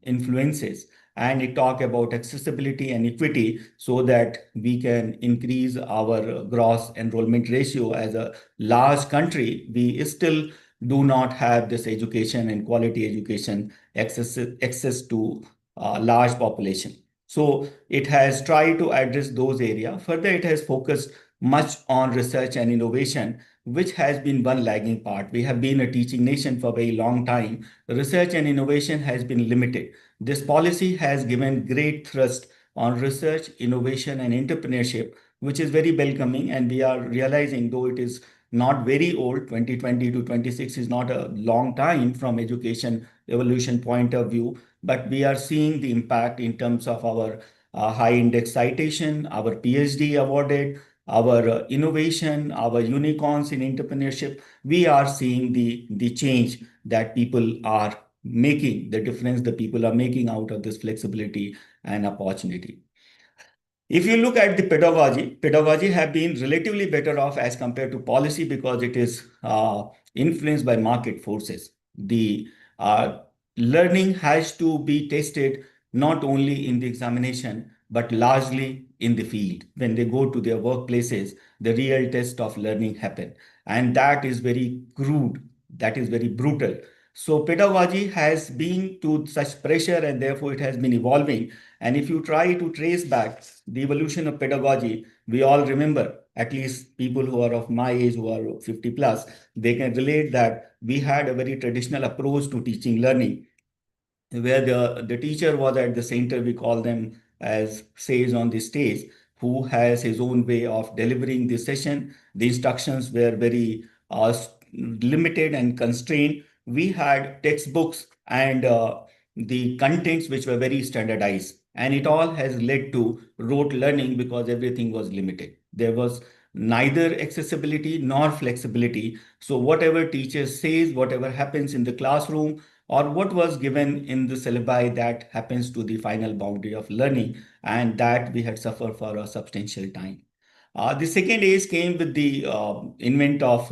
influences, and it talk about accessibility and equity so that we can increase our gross enrollment ratio. As a large country, we still do not have this education and quality education access to large population. So it has tried to address those areas. Further, it has focused much on research and innovation, which has been one lagging part. We have been a teaching nation for a very long time. Research and innovation has been limited. This policy has given great thrust on research, innovation, and entrepreneurship, which is very welcoming. And we are realizing, though it is not very old, 2020 to 26 is not a long time from education evolution point of view, but we are seeing the impact in terms of our high index citation, our PhD awarded, our innovation, our unicorns in entrepreneurship. We are seeing the change that people are making, the difference the people are making out of this flexibility and opportunity. If you look at the pedagogy have been relatively better off as compared to policy because it is influenced by market forces. The learning has to be tested not only in the examination, but largely in the field. When they go to their workplaces, the real test of learning happen. And that is very crude, that is very brutal. So pedagogy has been to such pressure, and therefore it has been evolving. And if you try to trace back the evolution of pedagogy, we all remember, at least people who are of my age, who are 50 plus, they can relate that we had a very traditional approach to teaching learning, where the teacher was at the center. We call them as sage on the stage, who has his own way of delivering the session. The instructions were very limited and constrained. We had textbooks and the contents which were very standardized, and it all has led to rote learning because everything was limited. There was neither accessibility nor flexibility. So whatever teacher says, whatever happens in the classroom, or what was given in the syllabi, that happens to the final boundary of learning, and that we had suffered for a substantial time. The second age came with the invent of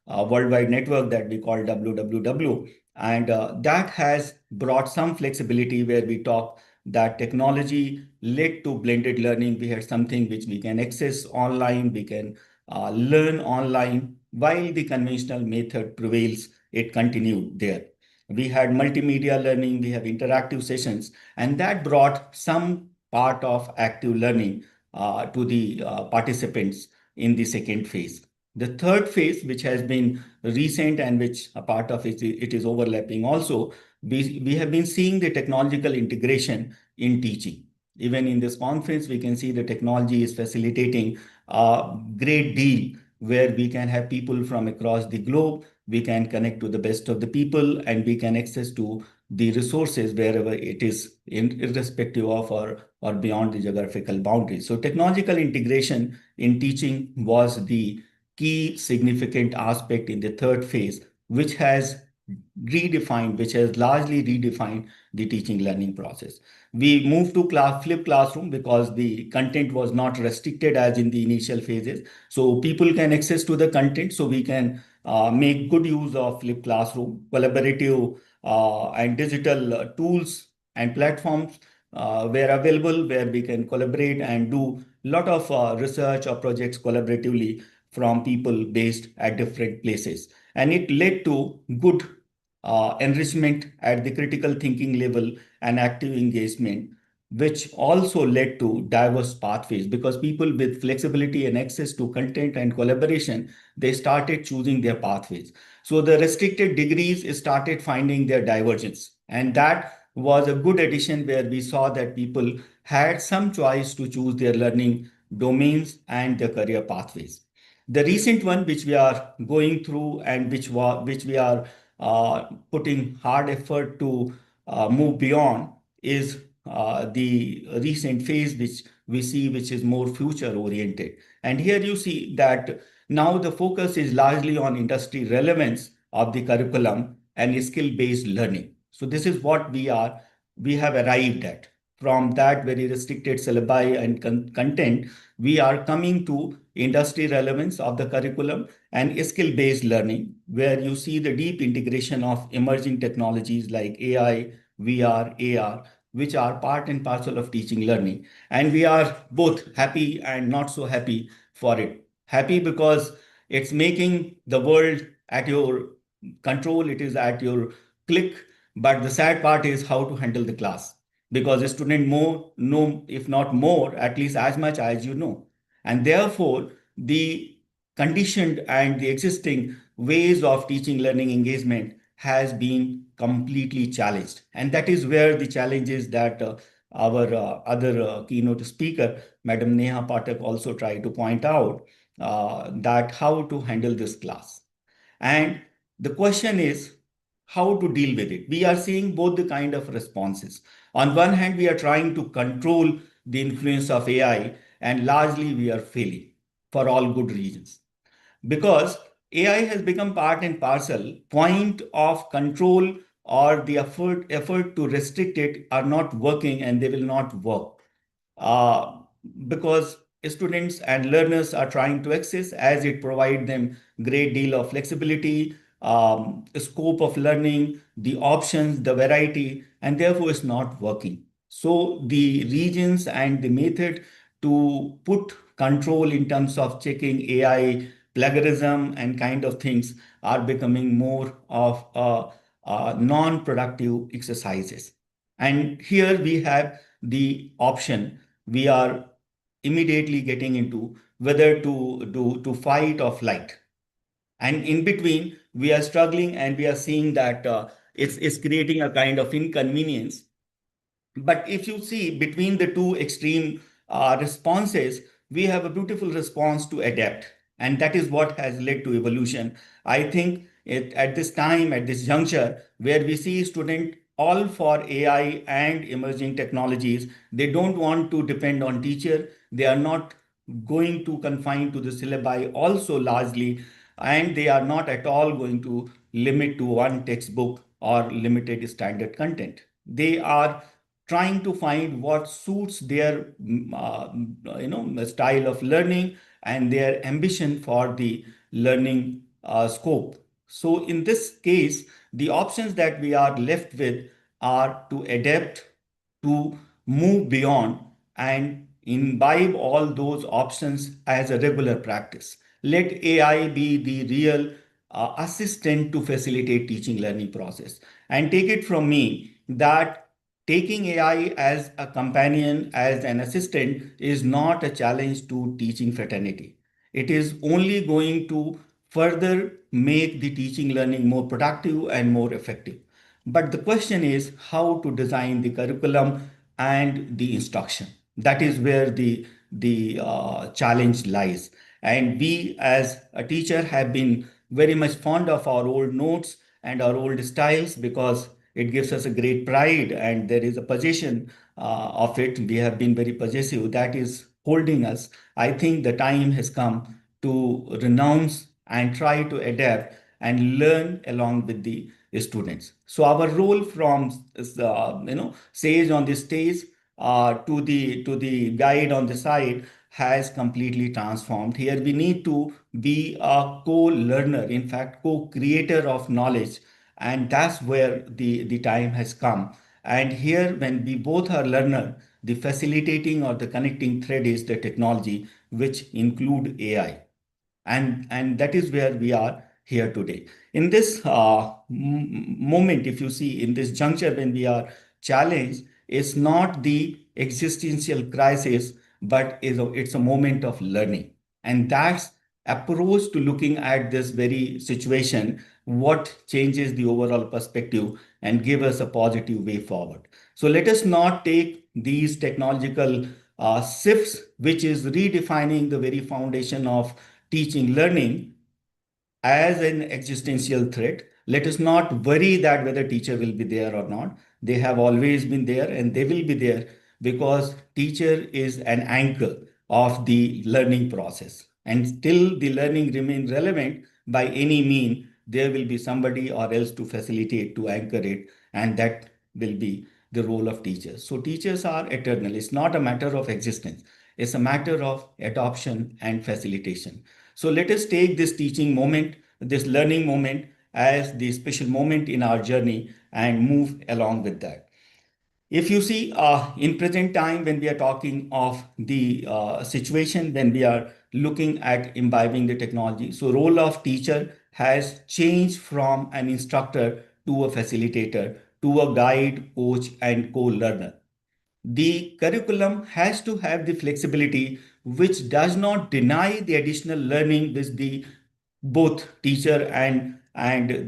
worldwide network that we call WWW, and that has brought some flexibility where we talk that technology led to blended learning. We had something which we can access online, we can learn online, while the conventional method prevails, it continued there. We had multimedia learning, we have interactive sessions, and that brought some part of active learning to the participants in the second phase. The third phase, which has been recent and which a part of it is overlapping also, we have been seeing the technological integration in teaching. even in this conference, we can see the technology is facilitating a great deal where we can have people from across the globe. We can connect to the best of the people, and we can access to the resources wherever it is, irrespective of or beyond the geographical boundaries. So technological integration in teaching was the key significant aspect in the third phase, which has largely redefined the teaching learning process. We moved to flipped classroom because the content was not restricted as in the initial phases. So people can access to the content. So we can make good use of flipped classroom, collaborative and digital tools and platforms were available where we can collaborate and do a lot of research or projects collaboratively from people based at different places. And it led to good enrichment at the critical thinking level and active engagement, which also led to diverse pathways because people with flexibility and access to content and collaboration, they started choosing their pathways. So the restricted degrees started finding their divergence. And that was a good addition where we saw that people had some choice to choose their learning domains and their career pathways. The recent one, which we are going through and which we are putting hard effort to move beyond, is the recent phase which we see, which is more future oriented. And here you see that now the focus is largely on industry relevance of the curriculum and skill-based learning. So this is what we have arrived at. From that very restricted syllabi and content, we are coming to industry relevance of the curriculum and skill-based learning, where you see the deep integration of emerging technologies like AI, VR, AR, which are part and parcel of teaching learning. And we are both happy and not so happy for it. Happy because it's making the world at your control, it is at your click. But the sad part is how to handle the class, because a student know, if not more, at least as much as you know. And therefore, the conditioned and the existing ways of teaching learning engagement has been completely challenged. And that is where the challenge is that our other keynote speaker, Madam Neha Pathak, also tried to point out that how to handle this class. And the question is how to deal with it. We are seeing both the kind of responses. On one hand, we are trying to control the influence of AI, and largely we are failing for all good reasons. Because AI has become part and parcel, point of control or the effort to restrict it are not working, and they will not work. Uh, because students and learners are trying to access, as it provides them great deal of flexibility, scope of learning, the options, the variety, and therefore it's not working. So the regions and the method to put control in terms of checking AI plagiarism and kind of things are becoming more of non-productive exercises. And here we have the option. We are immediately getting into whether to fight or flight. And in between, we are struggling, and we are seeing that it's creating a kind of inconvenience. But if you see between the two extreme responses, we have a beautiful response to adapt. And that is what has led to evolution. I think at this time, at this juncture, where we see students all for AI and emerging technologies, they don't want to depend on teacher. They are not going to confine to the syllabi also largely, and they are not at all going to limit to one textbook or limited standard content. They are trying to find what suits their style of learning and their ambition for the learning scope. So in this case, the options that we are left with are to adapt, to move beyond, and imbibe all those options as a regular practice. Let AI be the real assistant to facilitate teaching learning process. And take it from me that taking AI as a companion, as an assistant, is not a challenge to teaching fraternity. It is only going to further make the teaching learning more productive and more effective. But the question is how to design the curriculum and the instruction. That is where the challenge lies. And we as a teacher have been very much fond of our old notes and our old styles because it gives us a great pride and there is a possession of it. We have been very possessive. That is holding us. I think the time has come to renounce and try to adapt and learn along with the students. So our role from sage on the stage to the guide on the side has completely transformed. Here we need to be a co-learner, in fact, co-creator of knowledge, and that's where the time has come. And here, when we both are learner, the facilitating or the connecting thread is the technology, which include AI, and that is where we are here today in this moment. If you see, in this juncture when we are challenged, it's not the existential crisis, but it's a moment of learning. And that's approach to looking at this very situation what changes the overall perspective and give us a positive way forward. So let us not take these technological shifts, which is redefining the very foundation of teaching learning, as an existential threat. Let us not worry that whether teacher will be there or not. They have always been there and they will be there because teacher is an anchor of the learning process. And till the learning remain relevant by any mean, there will be somebody or else to facilitate, to anchor it, and that will be the role of teachers. So teachers are eternal. It's not a matter of existence. It's a matter of adoption and facilitation. So let us take this teaching moment, this learning moment as the special moment in our journey and move along with that. If you see in present time, when we are talking of the situation, when we are looking at imbibing the technology, so role of teacher has changed from an instructor to a facilitator, to a guide, coach, and co-learner. The curriculum has to have the flexibility which does not deny the additional learning which the both teacher and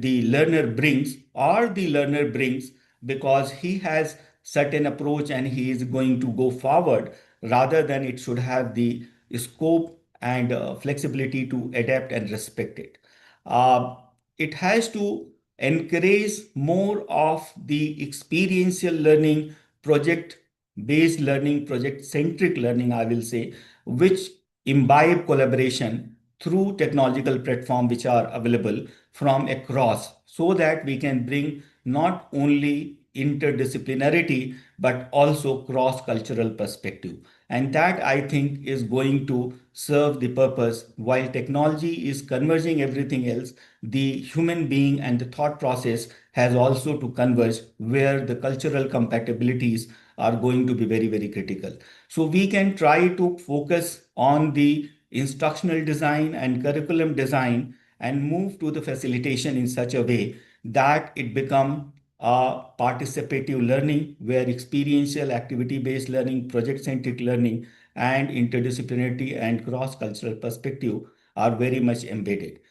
the learner brings, or the learner brings because he has certain approach and he is going to go forward, rather than it should have the scope and flexibility to adapt and respect it. uh, it has to encourage more of the experiential learning, project based learning, project centric learning, I will say, which imbibe collaboration through technological platform which are available from across, so that we can bring not only interdisciplinarity but also cross cultural perspective. And that, I think, is going to serve the purpose. While technology is converging everything else, the human being and the thought process has also to converge, where the cultural compatibilities are going to be very, very critical. So we can try to focus on the instructional design and curriculum design and move to the facilitation in such a way that it become a participative learning, where experiential activity based learning, project centric learning, and interdisciplinarity and cross cultural perspective are very much embedded.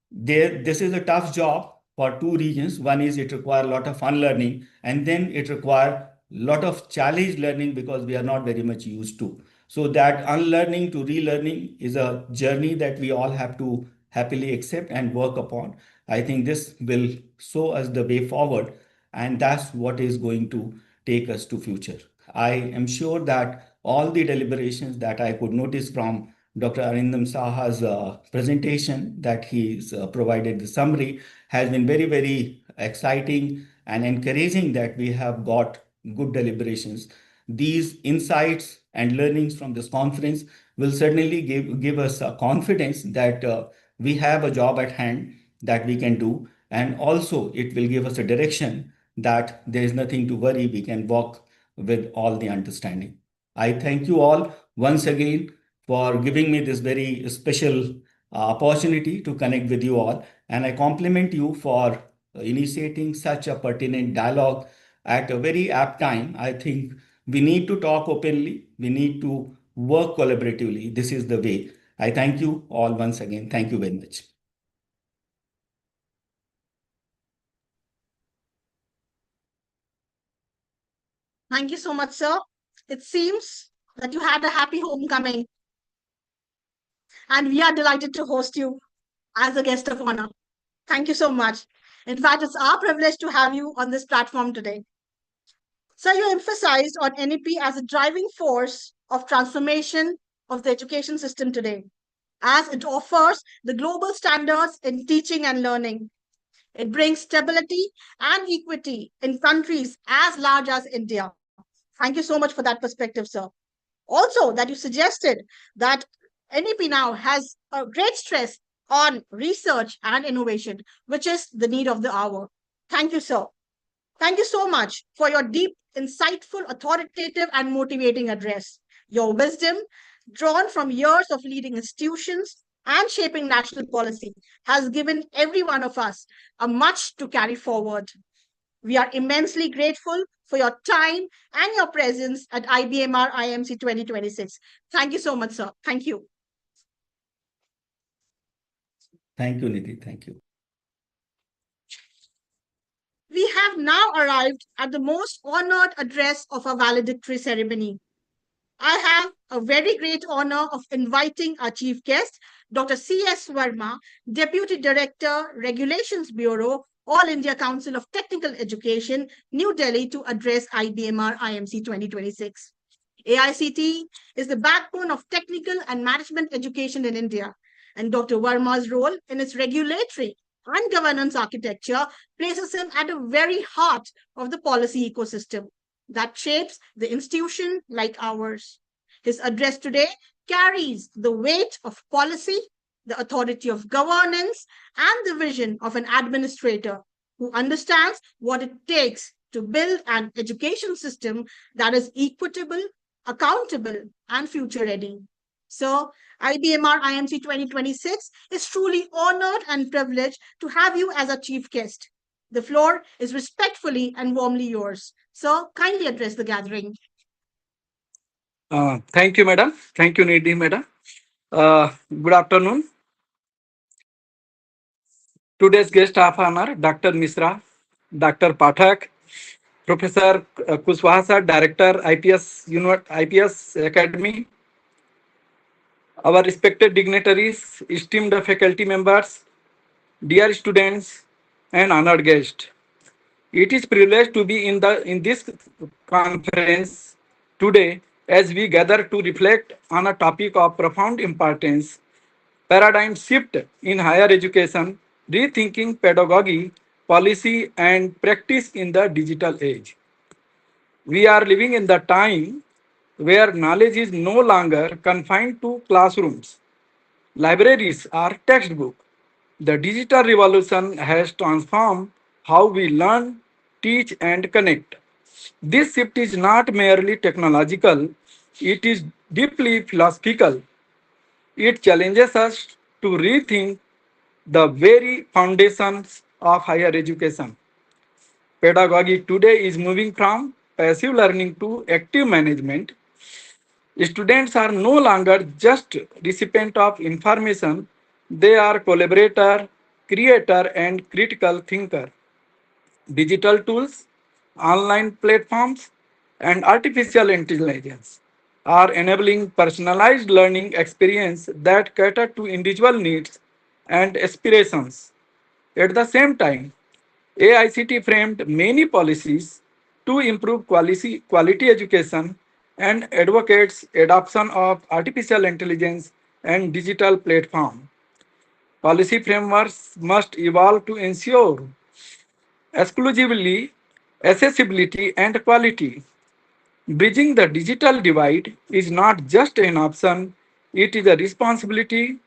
This is a tough job for two reasons. One is it requires a lot of unlearning, and then it requires a lot of challenge learning because we are not very much used to. So that unlearning to relearning is a journey that we all have to happily accept and work upon. I think this will show us the way forward, and that's what is going to take us to future. I am sure that all the deliberations that I could notice from Dr. Arindam Saha's presentation, that he's provided the summary, has been very, very exciting and encouraging that we have got good deliberations. These insights and learnings from this conference will certainly give us confidence that we have a job at hand that we can do. And also it will give us a direction that there is nothing to worry. We can walk with all the understanding. I thank you all once again for giving me this very special opportunity to connect with you all. And I compliment you for initiating such a pertinent dialogue at a very apt time. I think we need to talk openly, we need to work collaboratively. This is the way. I thank you all once again. Thank you very much. Thank you so much, sir. It seems that you had a happy homecoming, and we are delighted to host you as a guest of honor. Thank you so much. In fact, it's our privilege to have you on this platform today. So, you emphasized on NEP as a driving force of transformation of the education system today, as it offers the global standards in teaching and learning. It brings stability and equity in countries as large as India. Thank you so much for that perspective, sir. Also, that you suggested that NEP now has a great stress on research and innovation, which is the need of the hour. Thank you, sir. Thank you so much for your deep, insightful, authoritative, and motivating address. Your wisdom, drawn from years of leading institutions and shaping national policy, has given every one of us a much to carry forward. We are immensely grateful for your time and your presence at IBMR IMC 2026. Thank you so much, sir. Thank you. Thank you, Nidhi. Thank you. We have now arrived at the most honored address of our valedictory ceremony. I have a very great honor of inviting our chief guest, Dr. C.S. Verma, Deputy Director, Regulations Bureau, All India Council of Technical Education, New Delhi, to address IBMR IMC 2026. AICT is the backbone of technical and management education in India, and Dr. Verma's role in its regulatory and governance architecture places him at the very heart of the policy ecosystem that shapes the institution like ours. His address today carries the weight of policy, the authority of governance, and the vision of an administrator who understands what it takes to build an education system that is equitable, accountable, and future ready. So, IBMR IMC 2026 is truly honored and privileged to have you as a chief guest. The floor is respectfully and warmly yours. So, kindly address the gathering. Thank you, madam. Thank you, Nidhi, madam. Good afternoon. Today's guest of honor, Dr. Misra, Dr. Pathak, Professor Kushwaha sir, Director, IPS Academy, our respected dignitaries, esteemed faculty members, dear students, and honored guests. It is privilege to be in this conference today as we gather to reflect on a topic of profound importance, paradigm shift in higher education, rethinking pedagogy, policy, and practice in the digital age. We are living in the time where knowledge is no longer confined to classrooms, libraries, or textbook. The digital revolution has transformed how we learn, teach, and connect. This shift is not merely technological, it is deeply philosophical. It challenges us to rethink the very foundations of higher education. Pedagogy today is moving from passive learning to active management. Students are no longer just recipient of information, they are collaborator, creator, and critical thinker. Digital tools, online platforms, and artificial intelligence are enabling personalized learning experience that cater to individual needs and aspirations. At the same time, AICT framed many policies to improve quality education and advocates adoption of artificial intelligence and digital platform. Policy frameworks must evolve to ensure exclusively accessibility and quality. Bridging the digital divide is not just an option, it is a responsibility.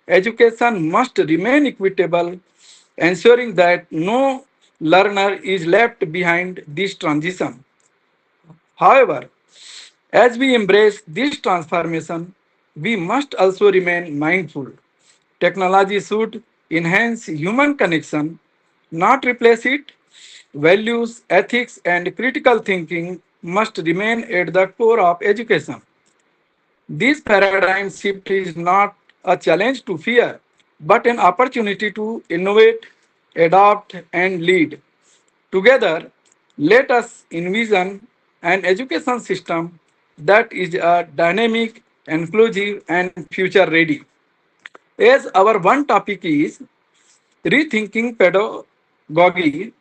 Education must remain equitable, ensuring that no learner is left behind this transition. However, as we embrace this transformation, we must also remain mindful. Technology should enhance human connection, not replace it. Values, ethics, and critical thinking must remain at the core of education. This paradigm shift is not a challenge to fear, but an opportunity to innovate, adopt, and lead. Together, let us envision an education system that is dynamic, inclusive, and future ready. As our one topic is rethinking pedagogy,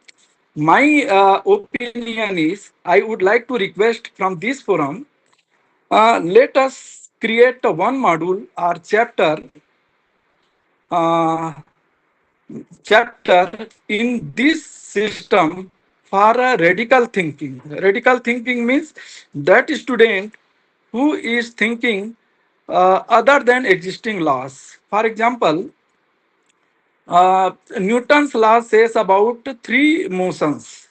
my opinion is I would like to request from this forum, let us create a one module or uh, chapter in this system for a radical thinking. Radical thinking means that student who is thinking other than existing laws. For example, Newton's law says about three motions.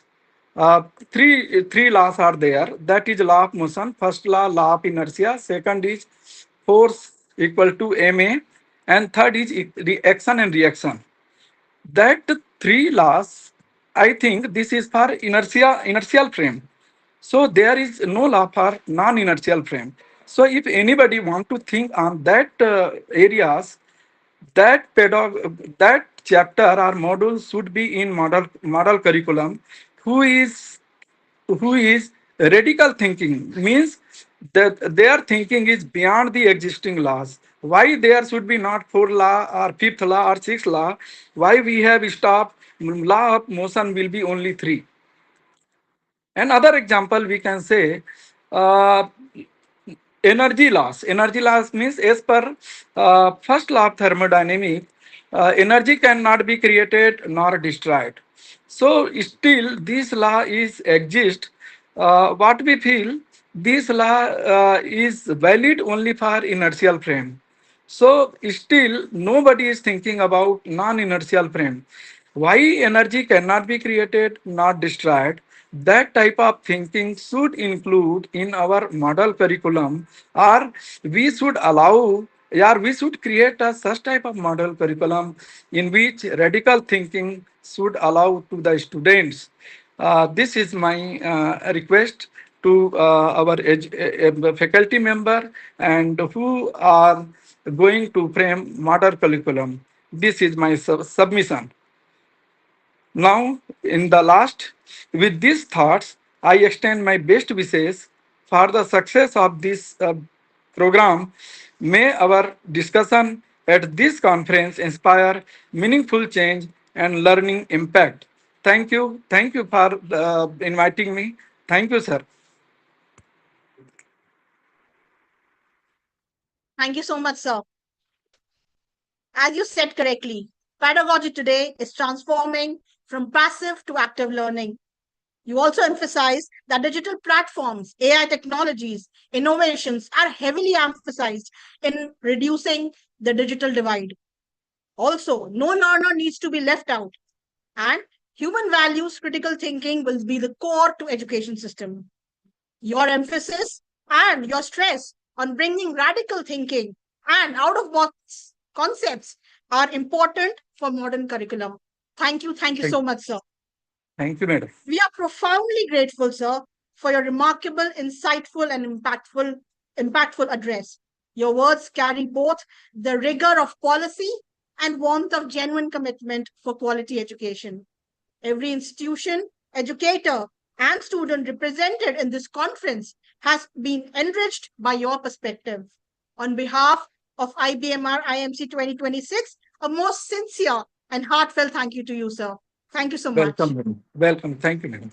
Three laws are there. That is law of motion. First law of inertia. Second is force equal to ma, and third is action and reaction. That three laws, I think this is for inertial frame. So there is no law for non-inertial frame. So if anybody want to think on that areas, that chapter or module should be in model curriculum. Who is radical thinking means that their thinking is beyond the existing laws. Why there should be not fourth law or fifth law or sixth law? Why we have stopped law of motion will be only three. Another example we can say uh, energy loss. Energy loss means as per first law of thermodynamics, energy cannot be created nor destroyed. So still this law is exist. What we feel, this law is valid only for inertial frame. So still nobody is thinking about non-inertial frame. Why energy cannot be created, not destroyed? That type of thinking should include in our model curriculum, or we should allow, or we should create a such type of model curriculum in which radical thinking should allow to the students. This is my request to our faculty member and who are going to frame model curriculum. This is my submission. Now, in the last, with these thoughts, I extend my best wishes for the success of this program. May our discussion at this conference inspire meaningful change and learning impact. Thank you. Thank you for inviting me. Thank you, sir. Thank you so much, sir. As you said correctly, pedagogy today is transforming from passive to active learning. You also emphasize that digital platforms, AI technologies, innovations are heavily emphasized in reducing the digital divide. Also, no learner needs to be left out, and human values critical thinking will be the core to education system. Your emphasis and your stress on bringing radical thinking and out of box concepts are important for modern curriculum. Thank you so much, sir. Thank you, madam. We are profoundly grateful, sir, for your remarkable, insightful, and impactful address. Your words carry both the rigor of policy and warmth of genuine commitment for quality education. Every institution, educator, and student represented in this conference has been enriched by your perspective. On behalf of IBMR IMC 2026, a most sincere and heartfelt thank you to you, sir. Thank you so much. Welcome, madam. Welcome. Thank you, madam.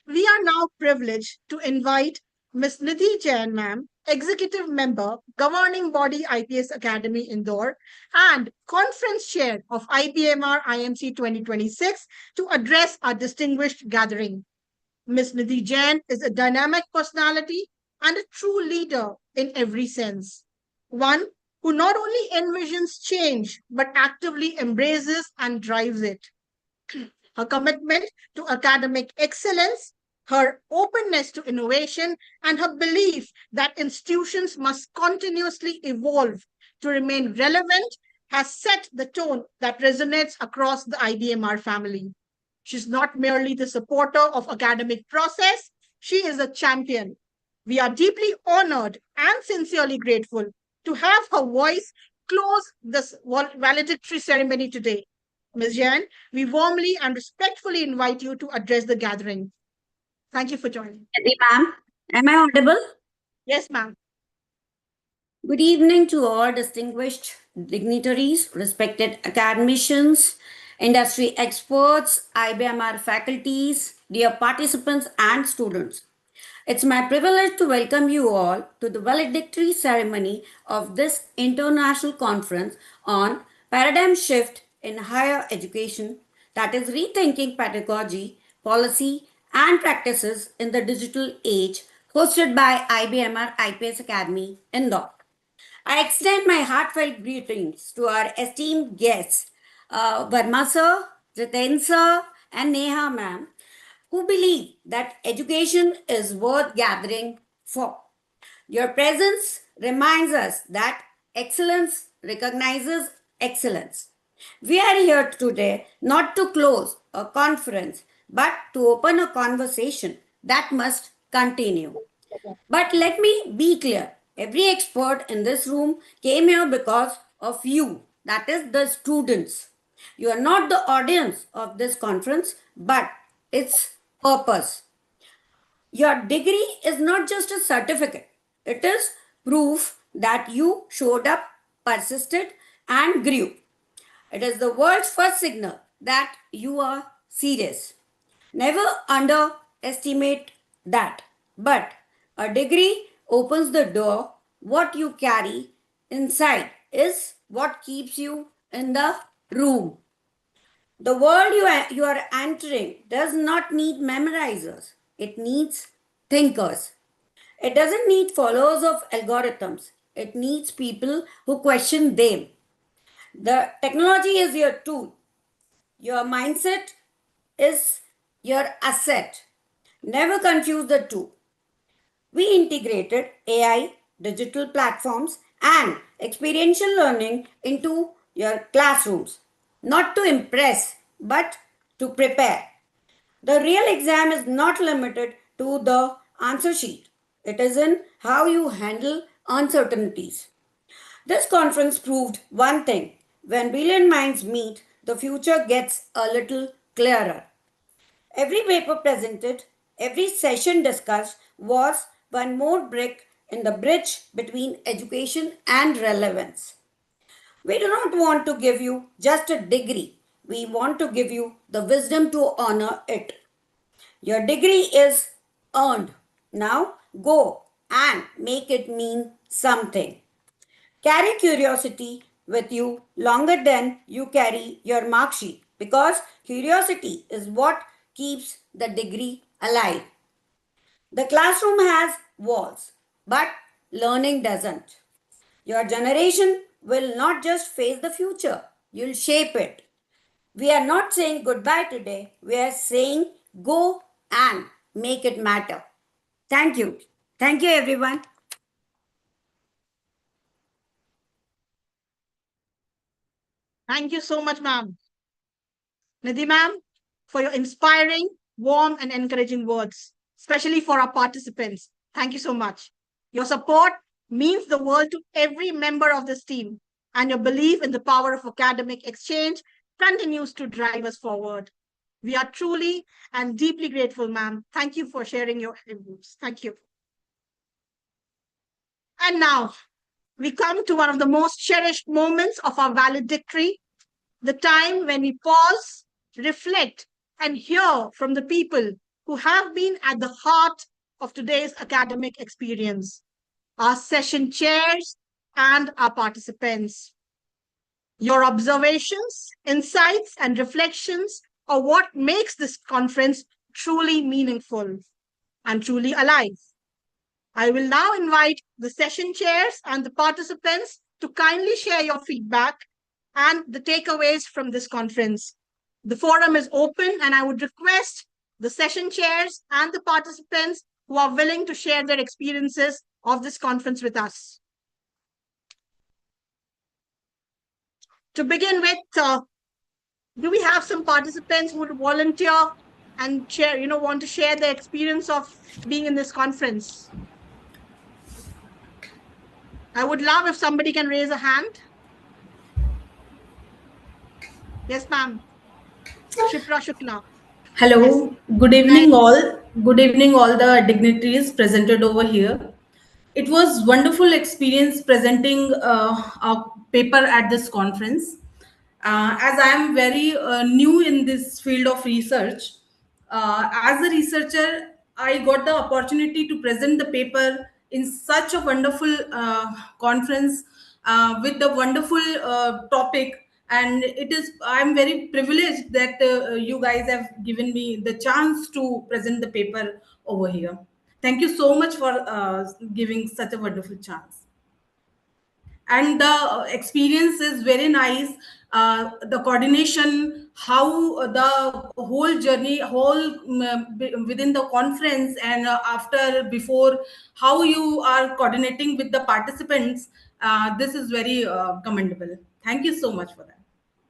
We are now privileged to invite Ms. Nidhi Jain, ma'am, Executive Member, Governing Body IPS Academy Indore, and Conference Chair of IBMR IMC 2026 to address our distinguished gathering. Ms. Nidhi Jain is a dynamic personality and a true leader in every sense. One who not only envisions change, but actively embraces and drives it. Her commitment to academic excellence, her openness to innovation, and her belief that institutions must continuously evolve to remain relevant has set the tone that resonates across the IBMR family. She's not merely the supporter of academic process, she is a champion. We are deeply honored and sincerely grateful to have her voice close this valedictory ceremony today. Ms. Jain, we warmly and respectfully invite you to address the gathering. Thank you for joining. Ma'am, am I audible? Yes, ma'am. Good evening to all distinguished dignitaries, respected academicians, industry experts, IBMR faculties, dear participants and students. It's my privilege to welcome you all to the valedictory ceremony of this international conference on paradigm shift in higher education, that is rethinking pedagogy, policy and practices in the digital age, hosted by IBMR IPS Academy, Indore. I extend my heartfelt greetings to our esteemed guests, Verma sir, Jiten sir, and Neha ma'am, who believe that education is worth gathering for. Your presence reminds us that excellence recognizes excellence. We are here today not to close a conference, but to open a conversation that must continue. But let me be clear, every expert in this room came here because of you, that is, the students. You are not the audience of this conference, but its purpose. Your degree is not just a certificate, it is proof that you showed up, persisted, and grew. It is the world's first signal that you are serious. Never underestimate that. But a degree opens the door. What you carry inside is what keeps you in the room. The world you are entering does not need memorizers, it needs thinkers. It doesn't need followers of algorithms, it needs people who question them. The technology is your tool, your mindset is your asset. Never confuse the two. We integrated AI, digital platforms, and experiential learning into your classrooms, not to impress, but to prepare. The real exam is not limited to the answer sheet, it is in how you handle uncertainties. This conference proved one thing: when brilliant minds meet, the future gets a little clearer. Every paper presented, every session discussed was one more brick in the bridge between education and relevance. We do not want to give you just a degree, we want to give you the wisdom to honor it. Your degree is earned. Now go and make it mean something. Carry curiosity with you longer than you carry your mark sheet, because curiosity is what keeps the degree alive. The classroom has walls, but learning doesn't. Your generation will not just face the future, you'll shape it. We are not saying goodbye today, we are saying go and make it matter. Thank you. Thank you, everyone. Thank you so much, ma'am. Nidhi ma'am, for your inspiring, warm, and encouraging words, especially for our participants. Thank you so much. Your support means the world to every member of this team, and your belief in the power of academic exchange continues to drive us forward. We are truly and deeply grateful, ma'am. Thank you for sharing your views. Thank you. And now we come to one of the most cherished moments of our valedictory, the time when we pause, reflect, and hear from the people who have been at the heart of today's academic experience, our session chairs and our participants. Your observations, insights, and reflections are what makes this conference truly meaningful and truly alive. I will now invite the session chairs and the participants to kindly share your feedback and the takeaways from this conference. The forum is open, and I would request the session chairs and the participants who are willing to share their experiences of this conference with us. To begin with, do we have some participants who would volunteer and share, want to share their experience of being in this conference? I would love if somebody can raise a hand. Yes, ma'am. Shipra Shukla. Hello, good evening all. Good evening, all the dignitaries presented over here. It was wonderful experience presenting a paper at this conference. As I am very new in this field of research, as a researcher, I got the opportunity to present the paper in such a wonderful conference with the wonderful topic. And I'm very privileged that you guys have given me the chance to present the paper over here. Thank you so much for giving such a wonderful chance. And the experience is very nice. The coordination, how the whole journey, within the conference and after, before, how you are coordinating with the participants, this is very commendable. Thank you so much for that.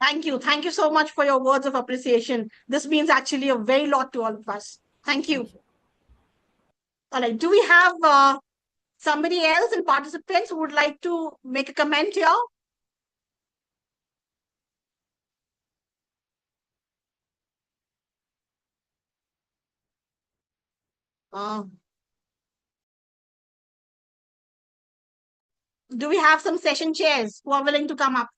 Thank you. Thank you so much for your words of appreciation. This means actually a very lot to all of us. Thank you. All right. Do we have somebody else in participants who would like to make a comment here? Do we have some session chairs who are willing to come up?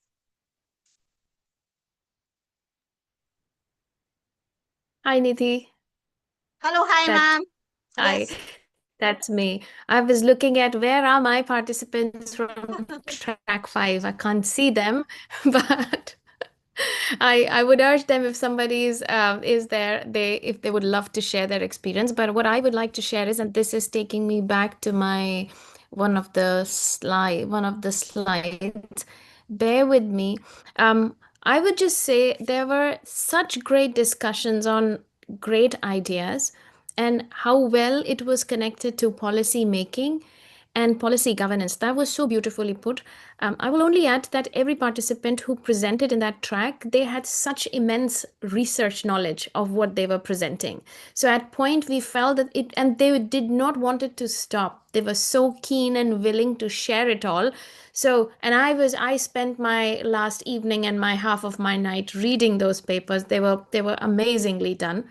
Hi, Nidhi. Hello, hi, ma'am. Hi, Yes. that's me. I was looking at where are my participants from track 5. I can't see them, but I would urge them if somebody is there, if they would love to share their experience. But what I would like to share is, and this is taking me back to my one of the slides. Bear with me. I would just say there were such great discussions on great ideas and how well it was connected to policy making and policy governance. That was so beautifully put. I will only add that every participant who presented in that track, they had such immense research knowledge of what they were presenting. So at point we felt that it, and they did not want it to stop. They were so keen and willing to share it all. So, and I spent my last evening and my half of my night reading those papers. They were amazingly done.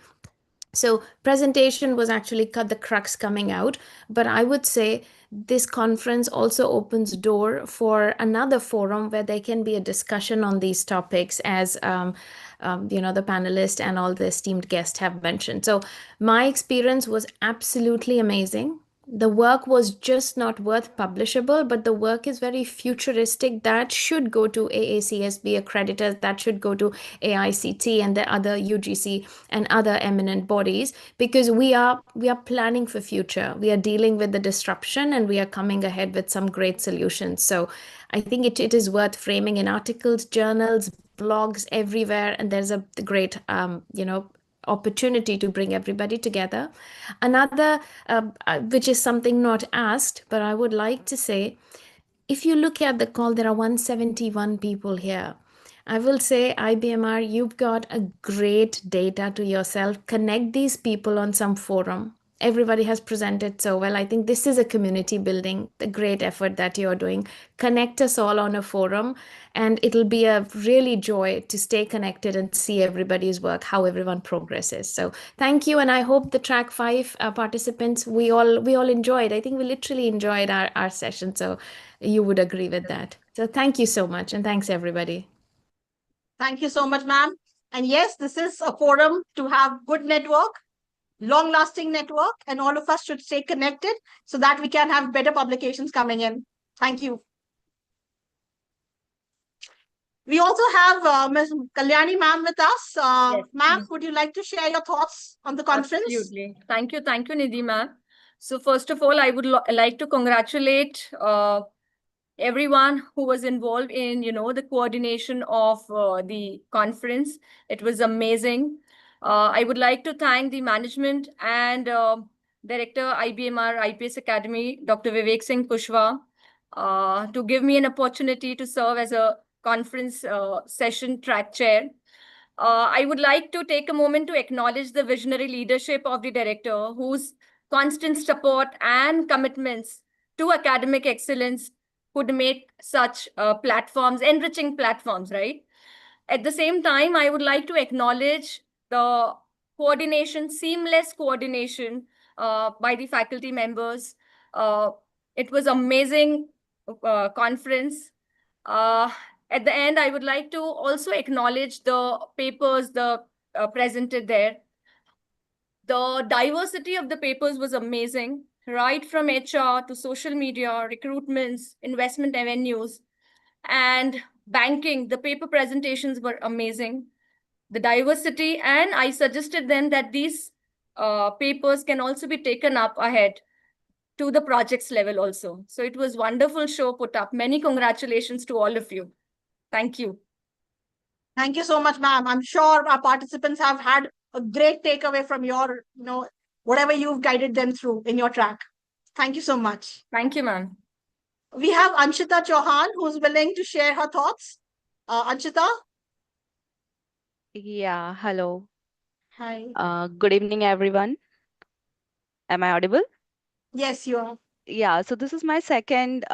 So presentation was actually cut the crux coming out, but I would say this conference also opens door for another forum where there can be a discussion on these topics, as the panelists and all the esteemed guests have mentioned. So my experience was absolutely amazing. The work was just not worth publishable, but the work is very futuristic. That should go to AACSB accreditors, that should go to AICT and the other UGC and other eminent bodies, because we are planning for future. We are dealing with the disruption and we are coming ahead with some great solutions. So I think it is worth framing in articles, journals, blogs, everywhere, and there's a great opportunity to bring everybody together. Another, which is something not asked, but I would like to say, if you look at the call, there are 171 people here. I will say, IBMR, you've got a great data to yourself. Connect these people on some forum. Everybody has presented so well. I think this is a community building, the great effort that you're doing. Connect us all on a forum, and it'll be a really joy to stay connected and see everybody's work, how everyone progresses. So thank you, and I hope the track 5 participants, we all enjoyed. I think we literally enjoyed our session. So you would agree with that. So thank you so much, and thanks everybody. Thank you so much, ma'am. And yes, this is a forum to have good network, long-lasting network, and all of us should stay connected so that we can have better publications coming in. Thank you. We also have Ms. Kalyani ma'am with us. Yes. Ma'am, would you like to share your thoughts on the conference? Absolutely. Thank you, Nidhi ma'am. So first of all, I would like to congratulate everyone who was involved in, the coordination of the conference. It was amazing. I would like to thank the management and Director IBMR IPS Academy, Dr. Vivek Singh Kushwa, to give me an opportunity to serve as a conference session track chair. I would like to take a moment to acknowledge the visionary leadership of the director, whose constant support and commitments to academic excellence could make such platforms, enriching platforms, right? At the same time, I would like to acknowledge the coordination, seamless coordination by the faculty members. It was amazing conference. At the end, I would like to also acknowledge the papers presented there. The diversity of the papers was amazing, right from HR to social media, recruitments, investment avenues, and banking. The paper presentations were amazing. The diversity, and I suggested them that these papers can also be taken up ahead to the projects level also. So it was wonderful show put up. Many congratulations to all of you. Thank you. Thank you so much, ma'am. I'm sure our participants have had a great takeaway from your, whatever you've guided them through in your track. Thank you so much. Thank you, ma'am. We have Anshita Chauhan, who's willing to share her thoughts. Anshita? Yeah, hello. Hi. Good evening, everyone. Am I audible? Yes, you are. Yeah, so this is my second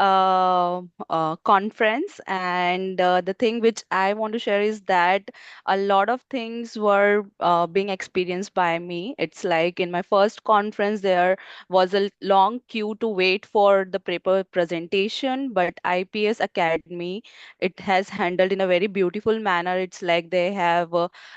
conference, and the thing which I want to share is that a lot of things were being experienced by me. It's like in my first conference, there was a long queue to wait for the paper presentation, but IPS Academy, it has handled in a very beautiful manner. It's like they have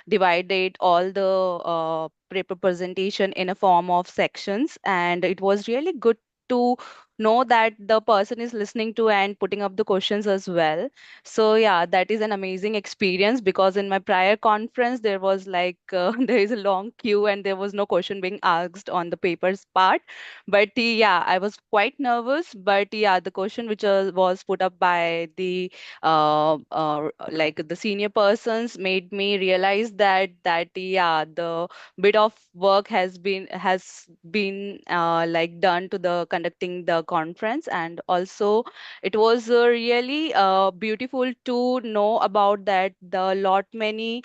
divided all the paper presentation in a form of sections, and it was really good to know that the person is listening to and putting up the questions as well. So yeah, that is an amazing experience, because in my prior conference there was like there is a long queue and there was no question being asked on the papers part. But yeah, I was quite nervous, but yeah, the question which was put up by the like the senior persons made me realize that yeah, the bit of work has been like done to the conducting the conference. And also it was really beautiful to know about that the lot many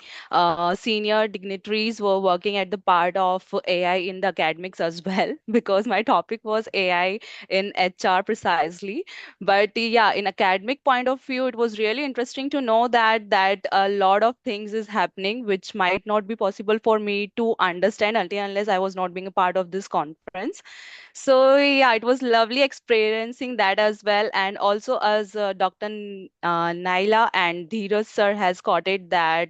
senior dignitaries were working at the part of AI in the academics as well because my topic was AI in HR precisely. But yeah, in academic point of view, it was really interesting to know that a lot of things is happening which might not be possible for me to understand until unless I was not being a part of this conference. So yeah, it was lovely experiencing that as well. And also as Dr. Naila and Dheeraj sir has quoted that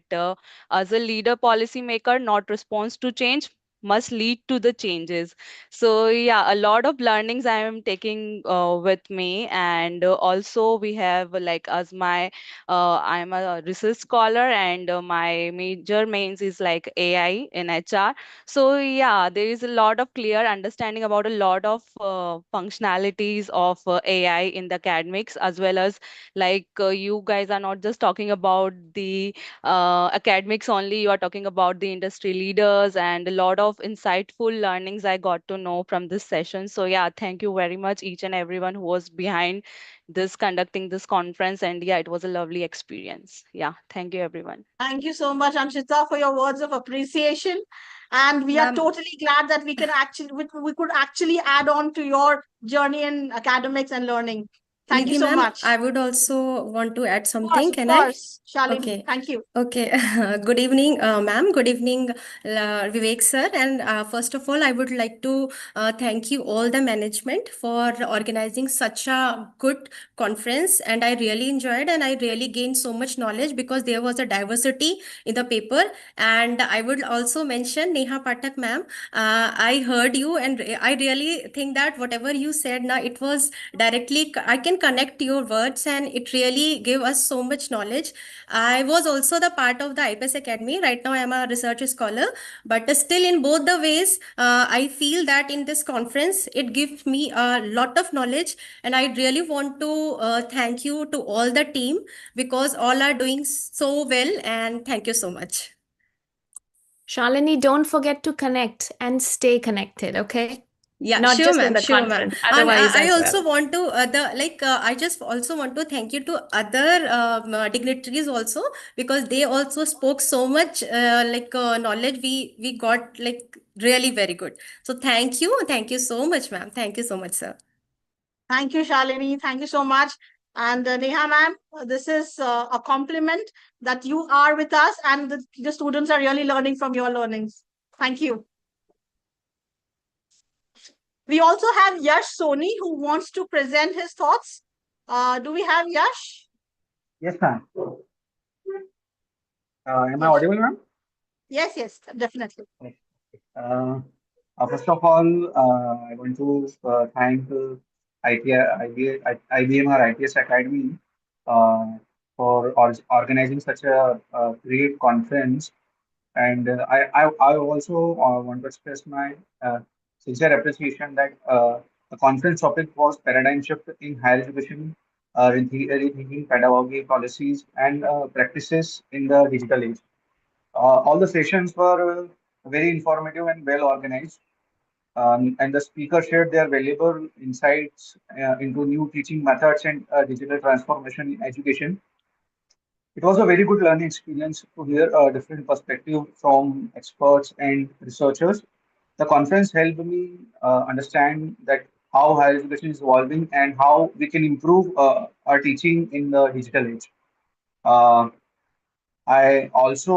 as a leader policy maker, not response to change must lead to the changes. So yeah, a lot of learnings I am taking with me. And also we have like as my I'm a research scholar, and my major mains is like AI in HR. So yeah, there is a lot of clear understanding about a lot of functionalities of AI in the academics, as well as like you guys are not just talking about the academics only, you are talking about the industry leaders, and a lot of insightful learnings I got to know from this session. So yeah, thank you very much each and everyone who was behind this conducting this conference. And yeah, it was a lovely experience. Yeah, thank you everyone. Thank you so much, Anshita, for your words of appreciation. And we are Ma'am. totally glad that we could actually add on to your journey in academics and learning. Thank you Nidhi so ma'am, much. I would also want to add Of something. course, Can I? Shalini. Okay. Thank you. Okay. Good evening, ma'am. Good evening, Vivek sir. And first of all, I would like to thank you all the management for organizing such a good conference. And I really enjoyed, and I really gained so much knowledge because there was a diversity in the paper. And I would also mention Neha Pathak ma'am. I heard you, and I really think that whatever you said now, it was directly, I can connect your words, and it really gave us so much knowledge. I was also the part of the IPS Academy. Right now, I am a research scholar, but still, in both the ways, I feel that in this conference, it gives me a lot of knowledge, and I really want to thank you to all the team because all are doing so well, and thank you so much. Shalini, don't forget to connect and stay connected, okay? Yeah, Not sure, just in ma'am. the Sure, ma'am. conference, And otherwise I as also well. want to I just also want to thank you to other dignitaries also because they also spoke so much knowledge we got like really very good. So thank you so much, ma'am. Thank you so much, sir. Thank you, Shalini. Thank you so much. And Neha ma'am, this is a compliment that you are with us and the students are really learning from your learnings. Thank you. We also have Yash Soni who wants to present his thoughts. Do we have Yash? Yes, ma'am. Am I Yes. audible, ma'am? Yes, definitely. Uh, First of all, I want to thank IBM or IPS Academy uh, for organizing such a great conference. And I also want to express my sincere appreciation that the conference topic was paradigm shift in higher education, rethinking pedagogy, policies, and practices in the digital age. All the sessions were very informative and well organized, and the speaker shared their valuable insights into new teaching methods and digital transformation in education. It was a very good learning experience to hear a different perspective from experts and researchers. The conference helped me understand that how higher education is evolving and how we can improve our teaching in the digital age. Uh, I also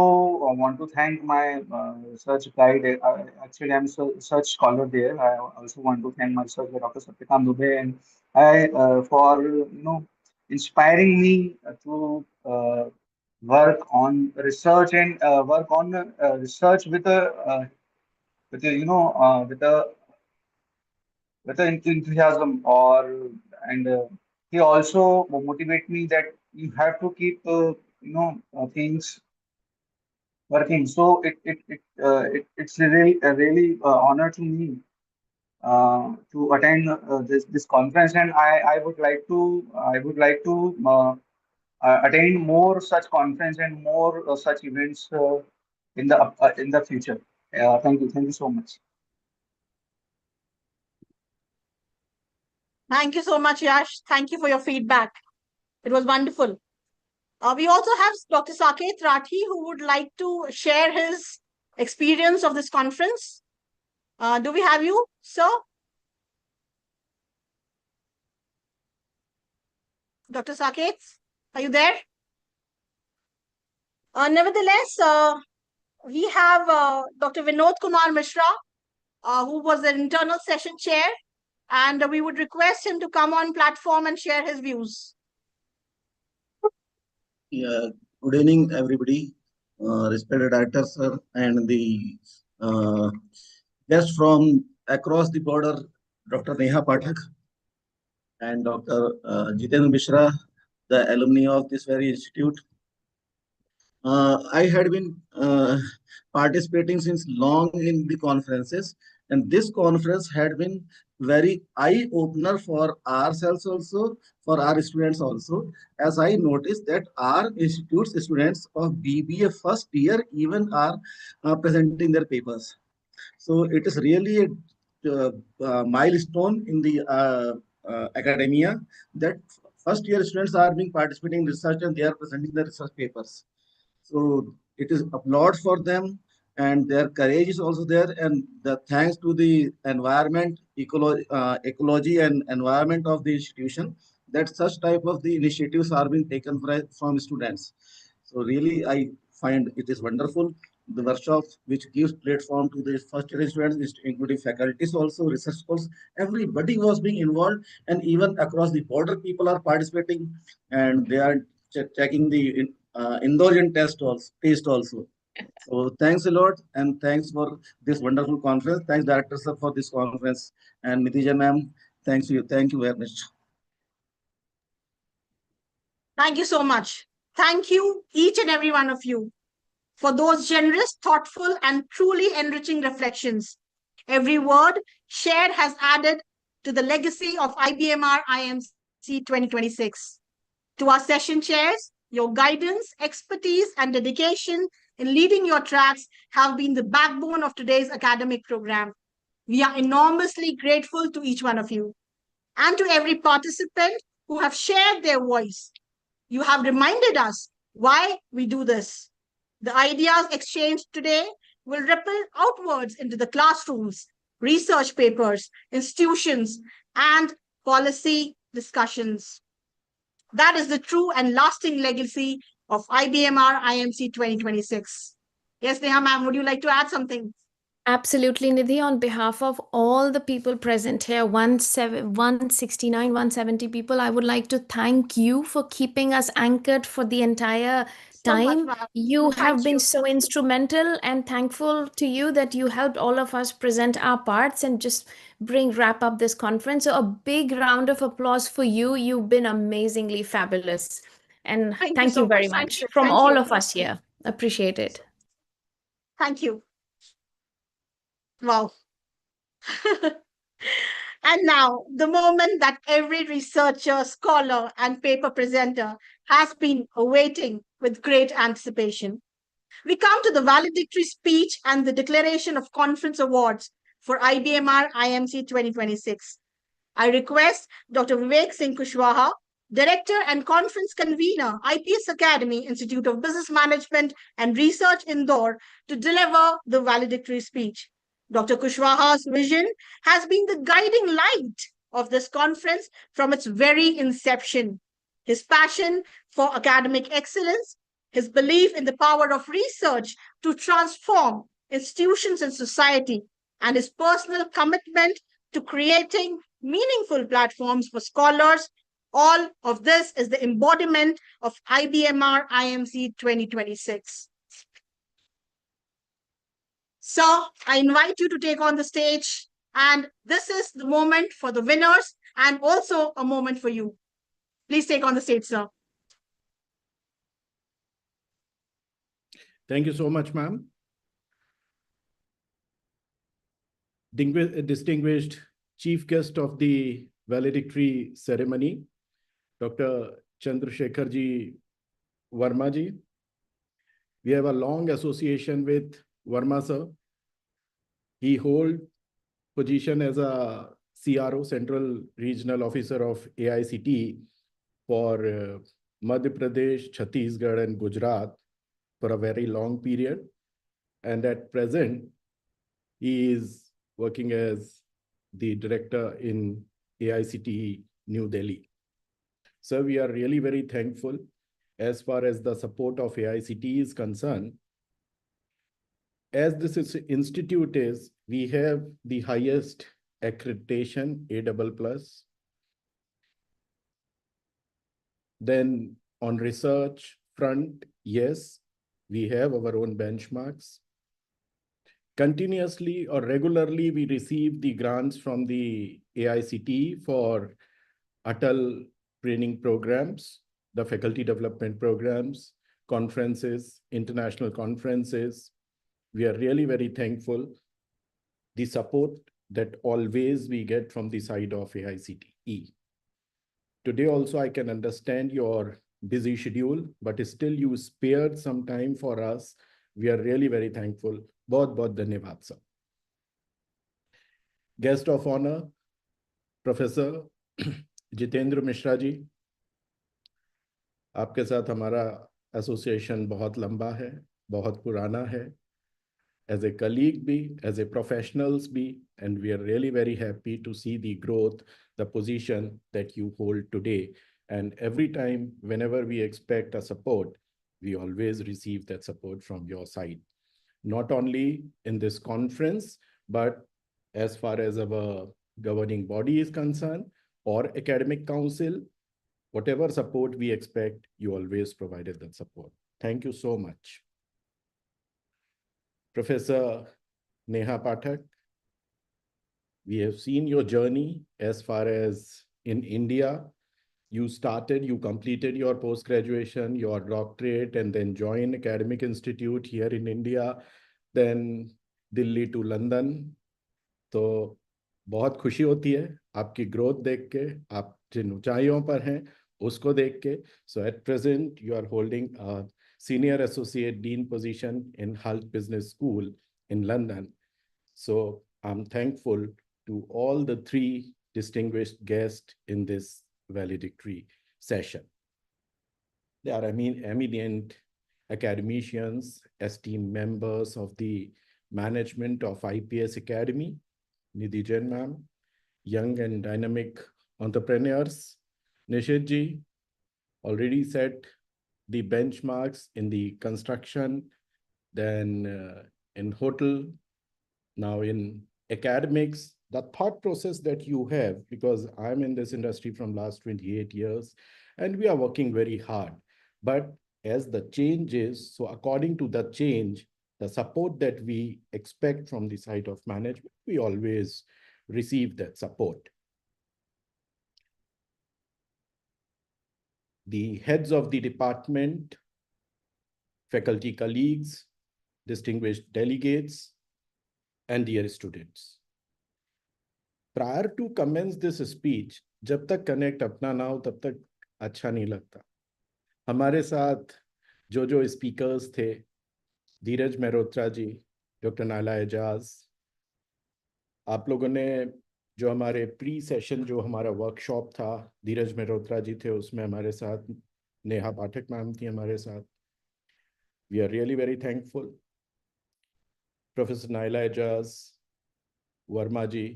want to thank my research guide. Actually, I'm a research scholar there. I also want to thank my research guide, Dr. Satyakam Dubey, and I for inspiring me to work on research and work on research with a with a enthusiasm and he also motivate me that you have to keep things working. So it's really honor to me to attend this conference, and I would like to attend more such conference and more such events in the future. Thank you so much. Thank you so much, Yash. Thank you for your feedback. It was wonderful. We also have Dr. Saket Rathi who would like to share his experience of this conference. Do we have you, sir? Dr. Saket, are you there? Nevertheless, we have Dr. Vinod Kumar Mishra, who was an internal session chair, and we would request him to come on platform and share his views. Yeah, good evening, everybody. Respected director, sir, and the guests from across the border, Dr. Neha Pathak and Dr. Jitendra Mishra, the alumni of this very institute. I had been participating since long in the conferences, and this conference had been very eye-opener for ourselves also, for our students also, as I noticed that our institute's students of BBA first year even are presenting their papers. So it is really a milestone in the academia that first year students are being participating in research and they are presenting their research papers. So it is applaud for them, and their courage is also there. And the thanks to the environment, ecology, and environment of the institution, that such type of the initiatives are being taken from students. So really, I find it is wonderful. The workshops which gives platform to the first year students, including faculties also, research scholars, everybody was being involved, and even across the border, people are participating, and they are checking the indulgent taste also. So thanks a lot, and thanks for this wonderful conference. Thanks, Director Sir, for this conference, and Nitija ma'am, thanks you. Thank you very much. Thank you so much. Thank you, each and every one of you, for those generous, thoughtful, and truly enriching reflections. Every word shared has added to the legacy of IBMR IMC 2026. To our session chairs, your guidance, expertise, and dedication in leading your tracks have been the backbone of today's academic program. We are enormously grateful to each one of you and to every participant who have shared their voice. You have reminded us why we do this. The ideas exchanged today will ripple outwards into the classrooms, research papers, institutions, and policy discussions. That is the true and lasting legacy of IBMR IMC 2026. Yes, Neha ma'am, would you like to add something? Absolutely, Nidhi. On behalf of all the people present here, 169, 170 people, I would like to thank you for keeping us anchored for the entire So much, time. ma'am. You have Thank been you. so instrumental, and thankful to you that you helped all of us present our parts and just wrap up this conference. So a big round of applause for you. You've been amazingly fabulous. And Thank you thank so you much. very Thank much you. from Thank all you. of us here. Appreciate it. Thank you. Wow. And now, the moment that every researcher, scholar, and paper presenter has been awaiting with great anticipation. We come to the valedictory speech and the declaration of conference awards for IBMR IMC 2026. I request Dr. Vivek Singh Kushwaha, Director and Conference Convener, IPS Academy, Institute of Business Management and Research, Indore, to deliver the valedictory speech. Dr. Kushwaha's vision has been the guiding light of this conference from its very inception. His passion for academic excellence, his belief in the power of research to transform institutions and society, and his personal commitment to creating meaningful platforms for scholars. All of this is the embodiment of IBMR IMC 2026. So I invite you to take on the stage, and this is the moment for the winners and also a moment for you. Please take on the stage, sir. Thank you so much, ma'am. Distinguished chief guest of the valedictory ceremony, Dr. Chandrasekhar ji Verma ji. We have a long association with Verma sir. He holds position as a CRO, Central Regional Officer of AICT for Madhya Pradesh, Chhattisgarh, and Gujarat for a very long period. And at present, he is working as the director in AICT New Delhi. So we are really very thankful as far as the support of AICT is concerned. As this institute is, we have the highest accreditation, A++. Then on research front, yes, we have our own benchmarks. Continuously or regularly, we receive the grants from the AICT for Atal training programs, the faculty development programs, conferences, international conferences. We are really very thankful. The support that always we get from the side of AICTE. Today also I can understand your busy schedule, but still you spared some time for us. We are really very thankful. बहुत धन्यवाद sir. Guest of honor, Professor Jitendra Mishra जी. आपके साथ हमारा association बहुत लंबा है, बहुत पुराना है. As a colleague be, as a professionals be, and we are really very happy to see the growth, the position that you hold today. And every time, whenever we expect a support, we always receive that support from your side. Not only in this conference, but as far as our governing body is concerned, or academic council, whatever support we expect, you always provided that support. Thank you so much. Professor Neha Pathak, we have seen your journey as far as in India. You started, you completed your post-graduation, your doctorate, and then joined academic institute here in India, then Delhi to London. तो बहुत खुशी होती है आपकी growth देख के, आप जिन ऊंचाइयों पर हैं उसको देख के. So at present, you are holding a Senior Associate Dean position in Hull Business School in London. So I'm thankful to all the three distinguished guests in this valedictory session. They are eminent academicians, esteemed members of the management of IPS Academy, Nidhi Jain ma'am, young and dynamic entrepreneurs. Nishit ji already set the benchmarks in the construction, then in hotel Now in academics, the thought process that you have, because I'm in this industry from last 28 years, and we are working very hard. But as the change is, so according to the change, the support that we expect from the side of management, we always receive that support. The heads of the department, faculty colleagues, distinguished delegates, and dear students. Prior to commence this speech, जब तक connect अपना ना हो तब तक अच्छा नहीं लगता. हमारे साथ जो स्पीकर्स थे, धीरज मेहरोत्रा जी, डॉक्टर नाला एजाज, आप लोगों ने जो हमारे प्री सेशन जो हमारा वर्कशॉप था, धीरज मेहरोत्रा जी थे, उसमें हमारे साथ नेहा पाठक मैम थी हमारे साथ. We are really very thankful. Professor Naila Ejaz, Verma ji,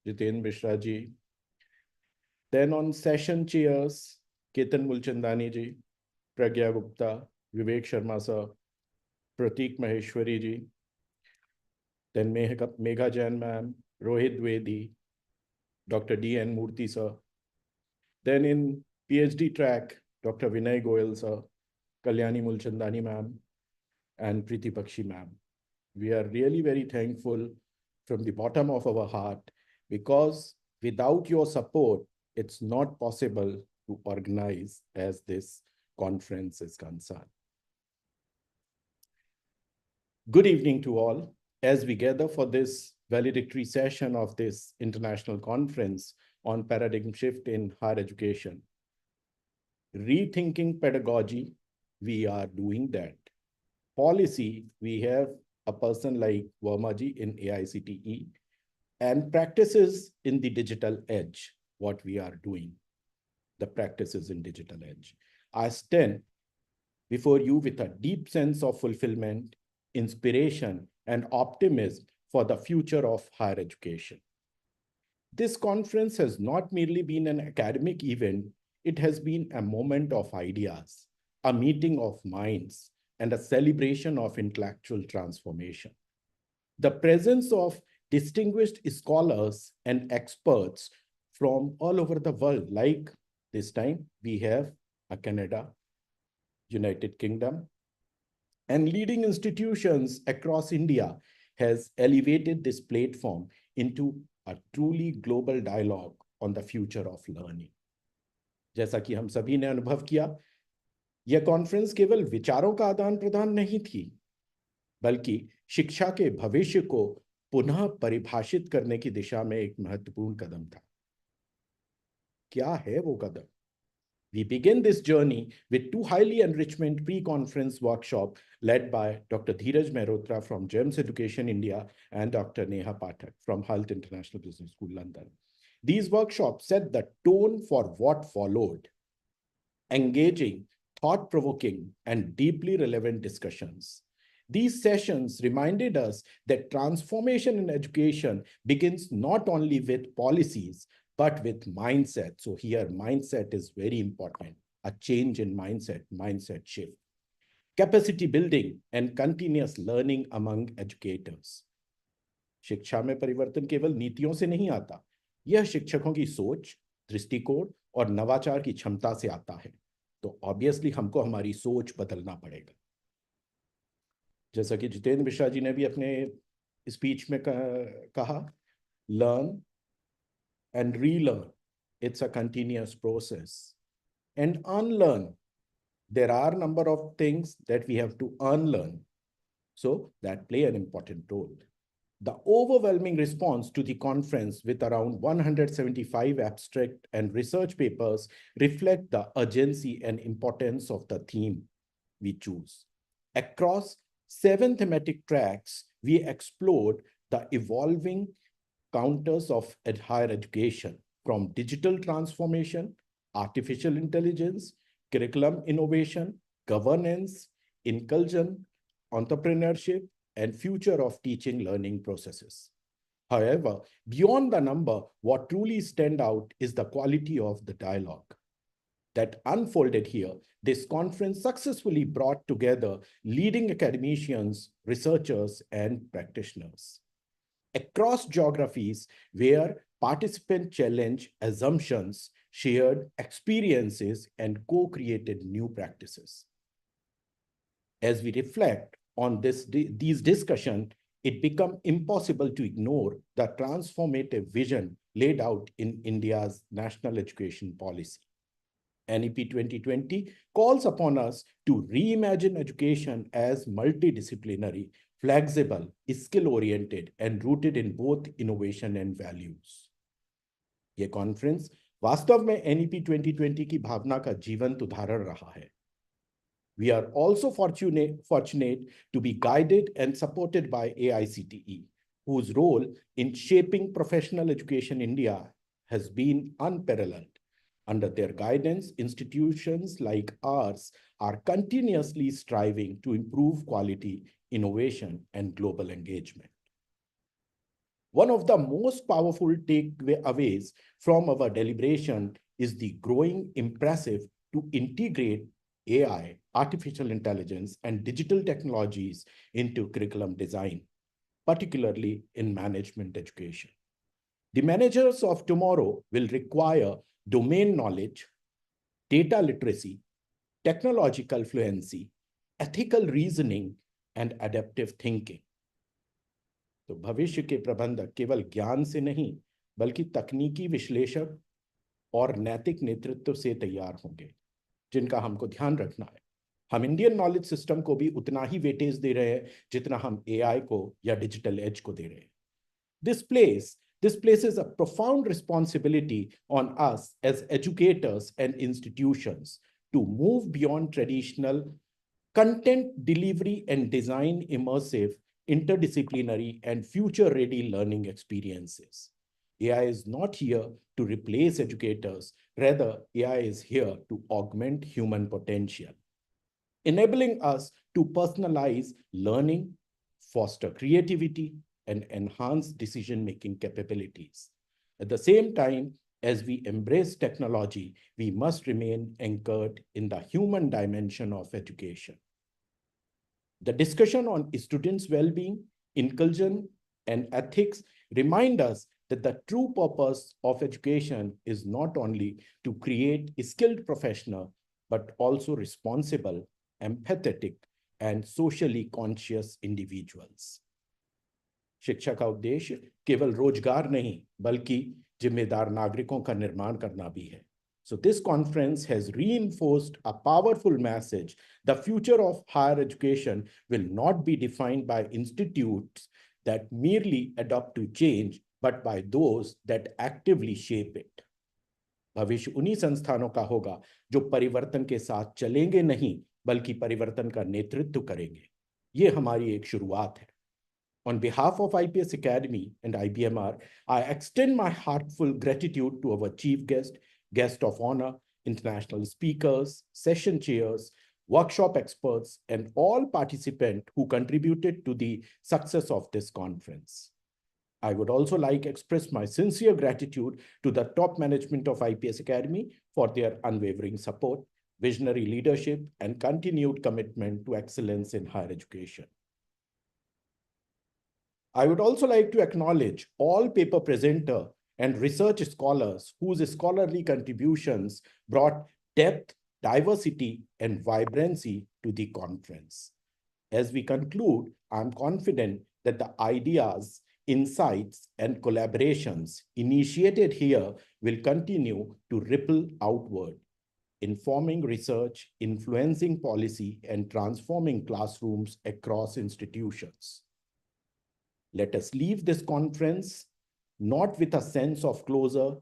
Jitendra Mishra ji. Then on session chairs, Ketan Mulchandani ji, Pragya Gupta, Vivek Sharma sir, Pratik Maheshwari ji. Then Megha Jain ma'am, Rohit Dwivedi, Dr. D.N. Murthy sir. Then in PhD track, Dr. Vinay Goyal sir, Kalyani Mulchandani ma'am, and Preeti Bakshi ma'am. We are really very thankful from the bottom of our heart, because without your support, it's not possible to organize as this conference is concerned. Good evening to all. As we gather for this valedictory session of this international conference on paradigm shift in higher education, rethinking pedagogy, we are doing that. Policy, we have a person like Verma ji in AICTE, and practices in the digital edge, what we are doing, the practices in digital edge. I stand before you with a deep sense of fulfillment, inspiration, and optimism for the future of higher education. This conference has not merely been an academic event, it has been a moment of ideas, a meeting of minds, and a celebration of intellectual transformation. The presence of distinguished scholars and experts from all over the world, like this time we have Canada, United Kingdom, and leading institutions across India, has elevated this platform into a truly global dialogue on the future of learning. जैसा कि हम सभी ने अनुभव किया, यह conference केवल विचारों का आदान प्रदान नहीं थी, बल्कि शिक्षा के भविष्य को पुनः परिभाषित करने की दिशा में एक महत्वपूर्ण कदम था. क्या है वो कदम? We begin this journey with two highly enrichment pre-conference workshops led by Dr. Dheeraj Mehrotra from GEMS Education India and Dr. Neha Pathak from Hull International Business School, London. These workshops set the tone for what followed: engaging, thought-provoking, and deeply relevant discussions. These sessions reminded us that transformation in education begins not only with policies, but with mindset. So here, mindset is very important. A change in mindset shift. Capacity building and continuous learning among educators. शिक्षा में परिवर्तन केवल नीतियों से नहीं आता, यह शिक्षकों की सोच, दृष्टिकोण और नवाचार की क्षमता से आता है. तो ऑब्वियसली हमको हमारी सोच बदलना पड़ेगा. जैसा कि जितेंद्र मिश्रा जी ने भी अपने स्पीच में कहा, learn and relearn. It's a continuous process. And unlearn. There are a number of things that we have to unlearn. So that play an important role. The overwhelming response to the conference with around 175 abstract and research papers reflect the urgency and importance of the theme we choose. Across 7 thematic tracks, we explored the evolving counters of higher education, from digital transformation, artificial intelligence, curriculum innovation, governance, inclusion, entrepreneurship, and future of teaching learning processes. However, beyond the number, what truly stands out is the quality of the dialogue that unfolded here. This conference successfully brought together leading academicians, researchers, and practitioners. across geographies where participants challenge assumptions, shared experiences, and co-created new practices. As we reflect on these discussions, it becomes impossible to ignore the transformative vision laid out in India's national education policy. NEP 2020 calls upon us to reimagine education as multidisciplinary, flexible, skill-oriented, and rooted in both innovation and values. ये conference वास्तव में NEP 2020 की भावना का जीवंत उदाहरण रहा है. We are also fortunate to be guided and supported by AICTE, whose role in shaping professional education in India has been unparalleled. Under their guidance, institutions like ours are continuously striving to improve quality, innovation, and global engagement. One of the most powerful takeaways from our deliberation is the growing impressive to integrate AI, artificial intelligence, and digital technologies into curriculum design, particularly in management education. The managers of tomorrow will require domain knowledge, data literacy, technological fluency, ethical reasoning, and adaptive thinking. तो भविष्य के प्रबंधक केवल ज्ञान से नहीं, बल्कि तकनीकी विश्लेषक और नैतिक नेतृत्व से तैयार होंगे, जिनका हमको ध्यान रखना है. हम इंडियन नॉलेज सिस्टम को भी उतना ही वेटेज दे रहे हैं जितना हम एआई को या डिजिटल एज को दे रहे हैं. This places a profound responsibility on us as educators and institutions to move beyond traditional content delivery and design immersive, interdisciplinary, and future-ready learning experiences. AI is not here to replace educators. Rather, AI is here to augment human potential, enabling us to personalize learning, foster creativity, and enhance decision-making capabilities. At the same time, as we embrace technology, we must remain anchored in the human dimension of education. The discussion on students' well-being, inclusion, and ethics remind us that the true purpose of education is not only to create skilled professionals, but also responsible, empathetic, and socially conscious individuals. शिक्षा का उद्देश्य केवल रोजगार नहीं, बल्कि जिम्मेदार नागरिकों का निर्माण करना भी है. So this conference has reinforced a powerful message. The future of higher education will not be defined by institutes that merely adapt to change, but by those that actively shape it. भविष्य उन्हीं संस्थानों का होगा जो परिवर्तन के साथ चलेंगे नहीं, बल्कि परिवर्तन का नेतृत्व करेंगे. ये हमारी एक शुरुआत है. On behalf of IPS Academy and IBMR, I extend my heartfelt gratitude to our chief guest of honor, international speakers, session chairs, workshop experts, and all participants who contributed to the success of this conference. I would also like to express my sincere gratitude to the top management of IPS Academy for their unwavering support, visionary leadership, and continued commitment to excellence in higher education. I would also like to acknowledge all paper presenters and research scholars whose scholarly contributions brought depth, diversity, and vibrancy to the conference. As we conclude, I'm confident that the ideas, insights, and collaborations initiated here will continue to ripple outward, informing research, influencing policy, and transforming classrooms across institutions. Let us leave this conference not with a sense of closure,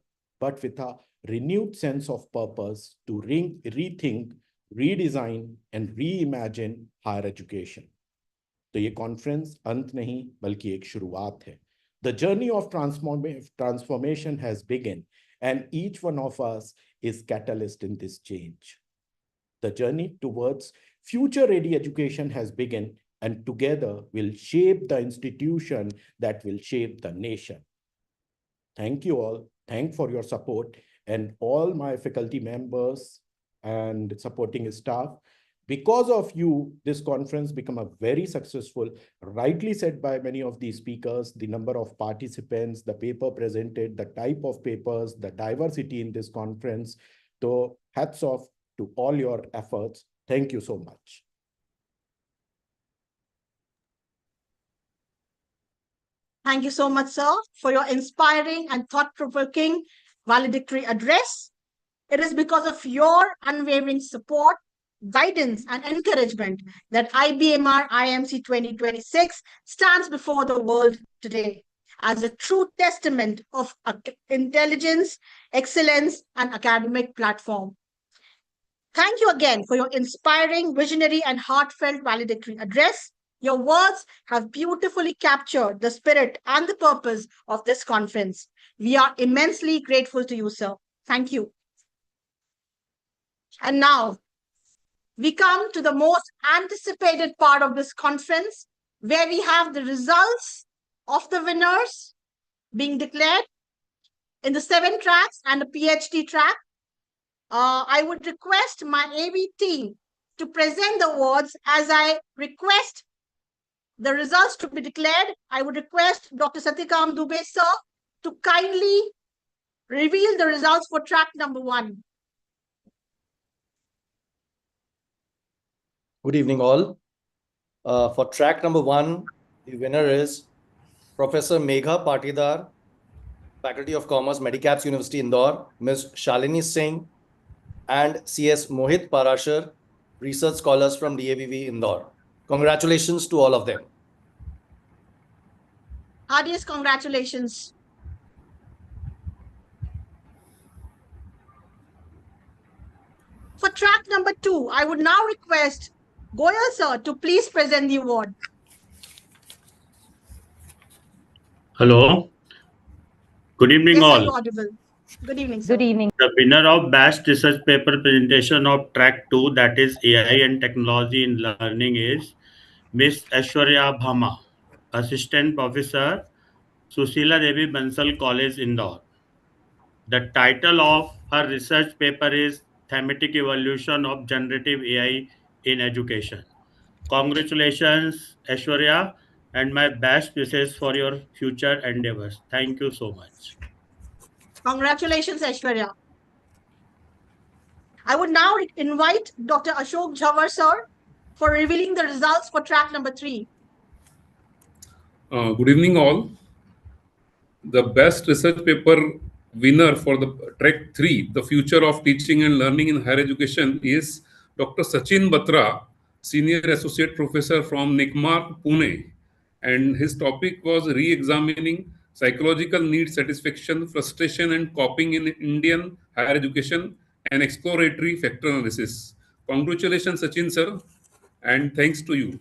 but with a renewed sense of purpose to rethink, redesign, and reimagine higher education. तो ये conference अंत नहीं बल्कि एक शुरुआत है. The journey of transformation has begun, and each one of us is catalyst in this change. The journey towards future-ready education has begun, and together we'll shape the institution that will shape the nation. Thank you all. Thank for your support, and all my faculty members and supporting staff. Because of you, this conference became a very successful, rightly said by many of these speakers, the number of participants, the paper presented, the type of papers, the diversity in this conference. So hats off to all your efforts. Thank you so much. Thank you so much, sir, for your inspiring and thought-provoking valedictory address. It is because of your unwavering support, guidance, and encouragement that IBMR IMC 2026 stands before the world today as a true testament of intelligence, excellence, and academic platform. Thank you again for your inspiring, visionary, and heartfelt valedictory address. Your words have beautifully captured the spirit and the purpose of this conference. We are immensely grateful to you, sir. Thank you. And now, we come to the most anticipated part of this conference, where we have the results of the winners being declared in the 7 tracks and the PhD track. I would request my AV team to present the awards. As I request the results to be declared, I would request Dr. Satyakam Dubey, sir, to kindly reveal the results for track number 1. Good evening, all. For track number 1, the winner is Professor Megha Patidar, Faculty of Commerce, Medicaps University, Indore, Ms. Shalini Singh, and CS Mohit Parashar, research scholars from DAVV, Indore. Congratulations to all of them. Heartiest congratulations. For track number 2, I would now request Goyal sir to please present the award. Hello. Good evening, Yes, all. sir, you're audible. Good evening, sir. Good evening. The winner of Best Research Paper Presentation of Track 2, that is AI and Technology in Learning, is Miss Aishwarya Bhama, Assistant Professor, Susila Devi Bansal College, Indore. The title of her research paper is Thematic Evolution of Generative AI in Education. Congratulations, Aishwarya, and my best wishes for your future endeavors. Thank you so much. Congratulations, Aishwarya. I would now invite Dr. Ashok Jhawar, sir, for revealing the results for track number 3. Good evening, all. The best research paper winner for the track 3, the future of teaching and learning in higher education, is Dr. Sachin Batra, Senior Associate Professor from NICMAR, Pune. And his topic was re-examining psychological need satisfaction, frustration, and coping in Indian higher education and exploratory factor analysis. Congratulations, Sachin, sir, and thanks to you.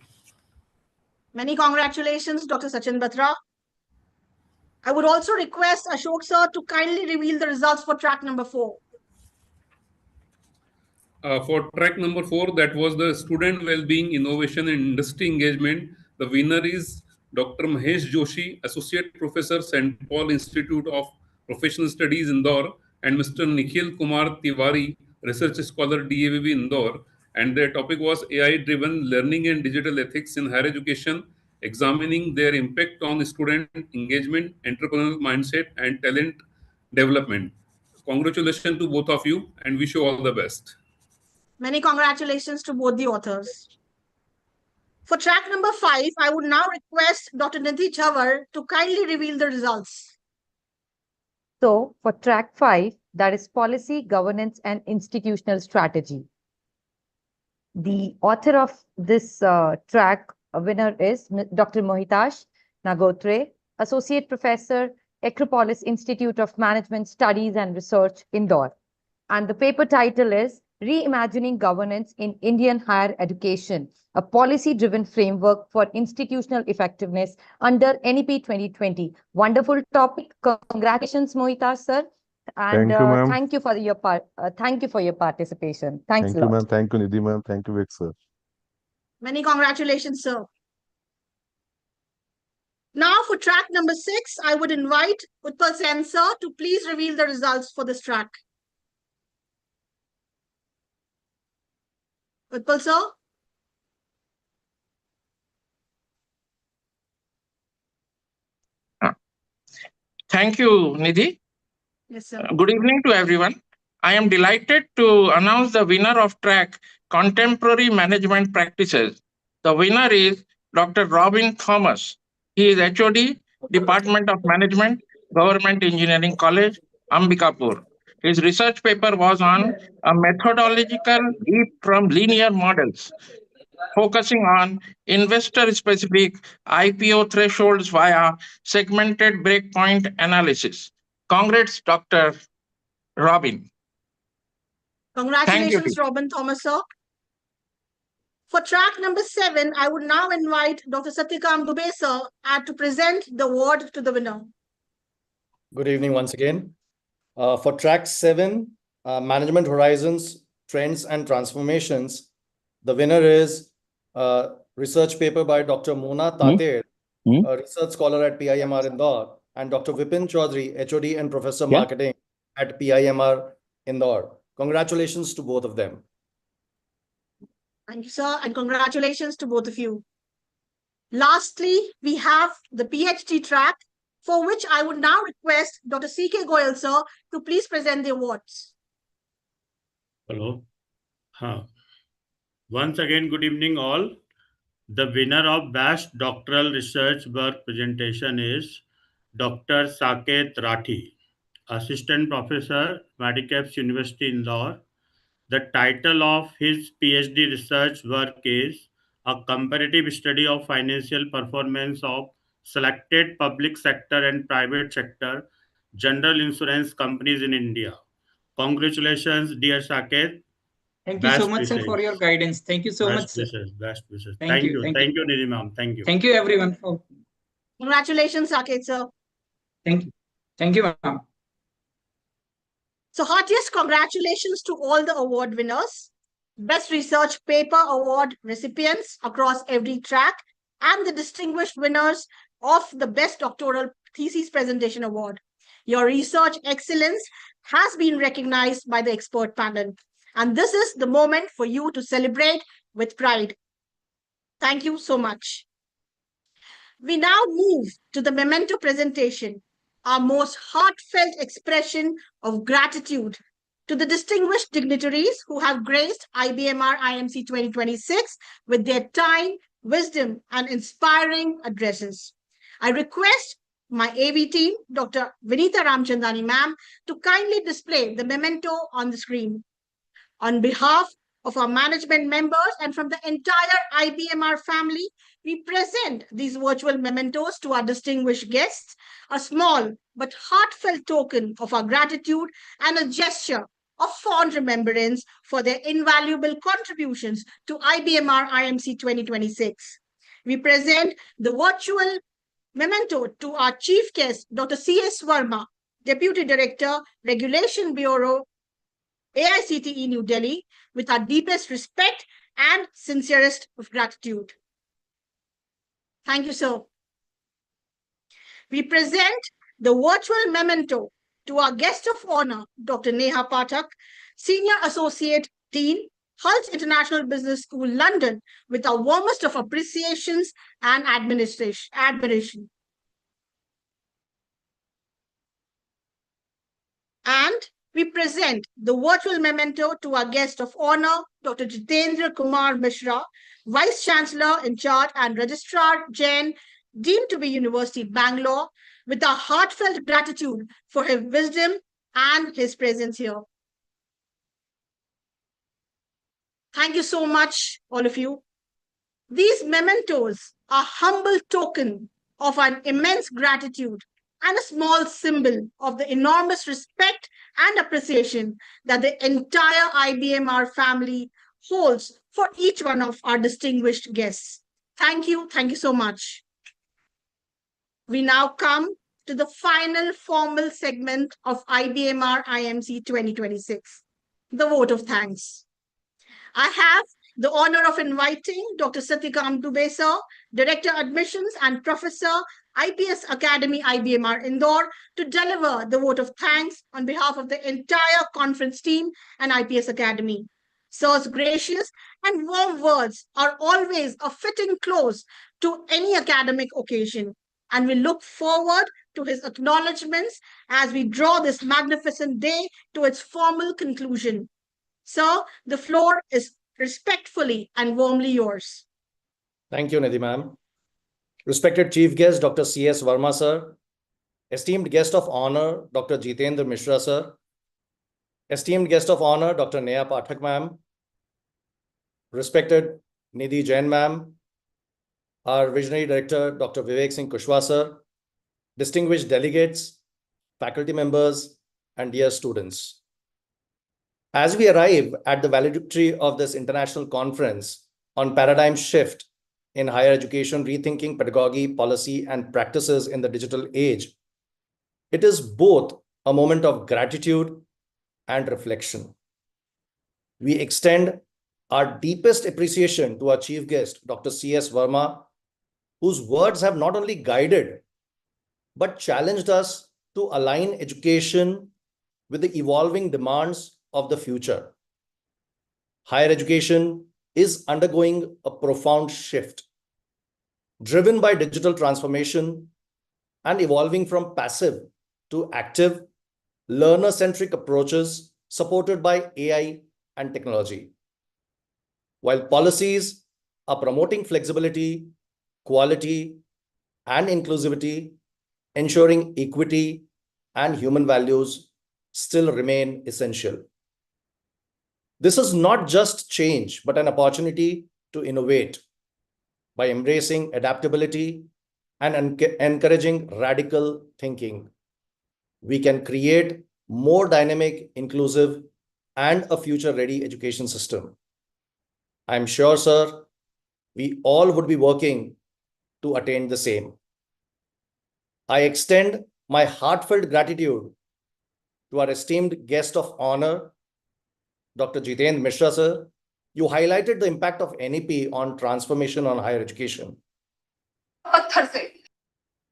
Many congratulations, Dr. Sachin Batra. I would also request Ashok sir to kindly reveal the results for track number 4. For track number 4, that was the Student Wellbeing, Innovation and Industry Engagement. The winner is Dr. Mahesh Joshi, Associate Professor, St. Paul Institute of Professional Studies, Indore, and Mr. Nikhil Kumar Tiwari, Research Scholar, DAVV, Indore. And their topic was AI-driven learning and digital ethics in higher education, examining their impact on student engagement, entrepreneurial mindset, and talent development. Congratulations to both of you, and wish you all the best. Many congratulations to both the authors. For track number 5, I would now request Dr. Nidhi Jhawar to kindly reveal the results. So for track 5, that is Policy, Governance and Institutional Strategy. The author of this track winner is Dr. Mohitash Nagotre, Associate Professor, Acropolis Institute of Management Studies and Research, Indore. And the paper title is Reimagining Governance in Indian Higher Education, a policy-driven framework for institutional effectiveness under NEP 2020. Wonderful topic. Congratulations, Mohitash, sir. And Thank you, ma'am. thank you for your participation. Thanks Thank a you, lot. ma'am. Thank you, Nidhi, ma'am. Thank you, Vik, sir. Many congratulations, sir. Now for track number 6, I would invite Utpal Sen sir to please reveal the results for this track. Utpal sir? Thank you, Nidhi. Yes, sir. Good evening to everyone. I am delighted to announce the winner of track Contemporary Management Practices. The winner is Dr. Robin Thomas. He is HOD, Department of Management, Government Engineering College, Ambikapur. His research paper was on a methodological leap from linear models, focusing on investor-specific IPO thresholds via segmented breakpoint analysis. Congrats, Dr. Robin. Thank you. Congratulations, Robin Thomas, sir. For track number 7, I would now invite Dr. Satyakam Dubey, sir, to present the award to the winner. Good evening once again. For track 7, Management Horizons, Trends and Transformations, the winner is a research paper by Dr. Mona Tater, a research scholar at PIMR Indore, and Dr. Vipin Chaudhary, HOD and Professor Marketing at PIMR Indore. Congratulations to both of them. Thank you, sir, and congratulations to both of you. Lastly, we have the PhD track, for which I would now request Dr. C.K. Goyal, sir, to please present the awards. Hello. Once again, good evening all. The winner of Best Doctoral Research Work Presentation is Dr. Saket Rathi, Assistant Professor, Medicaps University, Indore. The title of his PhD research work is A Comparative Study of Financial Performance of Selected Public Sector and Private Sector General Insurance Companies in India. Congratulations, dear Saket. Thank you so much, sir, for your guidance. Thank you so much, sir. Best wishes. Thank you. Thank you, Nidhi ma'am. Thank you. Thank you, everyone. Congratulations, Saket, sir. Thank you. Thank you, ma'am. So heartiest congratulations to all the award winners, Best Research Paper Award recipients across every track, and the distinguished winners of the Best Doctoral Thesis Presentation Award. Your research excellence has been recognized by the expert panel, and this is the moment for you to celebrate with pride. Thank you so much. We now move to the memento presentation, our most heartfelt expression of gratitude to the distinguished dignitaries who have graced IBMR IMC 2026 with their time, wisdom, and inspiring addresses. I request my AV team, Dr. Vinita Ramchandani ma'am, to kindly display the memento on the screen. On behalf of our management members and from the entire IBMR family, we present these virtual mementos to our distinguished guests, a small but heartfelt token of our gratitude and a gesture of fond remembrance for their invaluable contributions to IBMR IMC 2026. We present the virtual memento to our chief guest, Dr. C.S. Verma, Deputy Director, Regulation Bureau, AICTE New Delhi, with our deepest respect and sincerest of gratitude. Thank you, sir. We present the virtual memento to our guest of honor, Dr. Neha Pathak, Senior Associate Dean, Hull's International Business School, London, with our warmest of appreciations and admiration. And we present the virtual memento to our guest of honor, Dr. Jitendra Kumar Mishra, Vice Chancellor in charge and Registrar Jain, deemed to be University Bangalore, with our heartfelt gratitude for his wisdom and his presence here. Thank you so much, all of you. These mementos are humble token of an immense gratitude and a small symbol of the enormous respect and appreciation that the entire IBMR family holds for each one of our distinguished guests. Thank you so much. We now come to the final formal segment of IBMR IMC 2026, the vote of thanks. I have the honor of inviting Dr. Satyakam Dubey, sir, Director Admissions and Professor, IPS Academy, IBMR Indore, to deliver the vote of thanks on behalf of the entire conference team and IPS Academy. Sir's gracious and warm words are always a fitting close to any academic occasion. and we look forward to his acknowledgements as we draw this magnificent day to its formal conclusion. Sir, the floor is respectfully and warmly yours. Thank you, Nidhi ma'am. Respected Chief Guest, Dr. C.S. Verma, sir. Esteemed Guest of Honor, Dr. Jitendra Mishra, sir. Esteemed Guest of Honor, Dr. Neha Pathak, ma'am. Respected Nidhi Jain, ma'am. Our Visionary Director, Dr. Vivek Singh Kushwaha, sir. Distinguished delegates, faculty members, and dear students. As we arrive at the valedictory of this international conference on paradigm shift in higher education, rethinking pedagogy, policy, and practices in the digital age, it is both a moment of gratitude and reflection. We extend our deepest appreciation to our chief guest, Dr. C.S. Verma, whose words have not only guided, but challenged us to align education with the evolving demands of the future. Higher education is undergoing a profound shift, driven by digital transformation and evolving from passive to active, learner-centric approaches supported by AI and technology. While policies are promoting flexibility, quality, and inclusivity, ensuring equity and human values still remain essential. This is not just change, but an opportunity to innovate by embracing adaptability and encouraging radical thinking. We can create more dynamic, inclusive, and a future-ready education system. I'm sure, sir, we all would be working to attain the same. I extend my heartfelt gratitude to our esteemed guest of honor, Dr. Jitendra Mishra, sir. You highlighted the impact of NEP on transformation on higher education.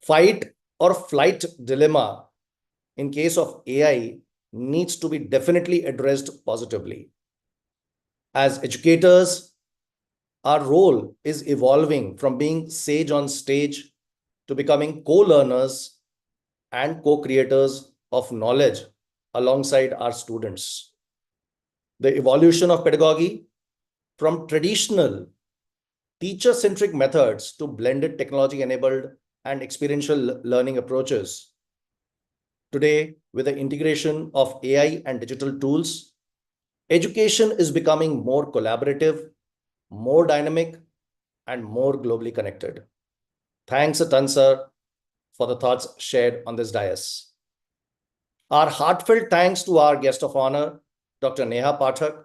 Fight or flight dilemma in case of AI needs to be definitely addressed positively. As educators, our role is evolving from being sage on stage to becoming co-learners and co-creators of knowledge alongside our students. The evolution of pedagogy from traditional teacher-centric methods to blended technology-enabled and experiential learning approaches. Today, with the integration of AI and digital tools, education is becoming more collaborative, more dynamic, and more globally connected. Thanks a ton, sir, for the thoughts shared on this dais. Our heartfelt thanks to our guest of honor, Dr. Neha Pathak,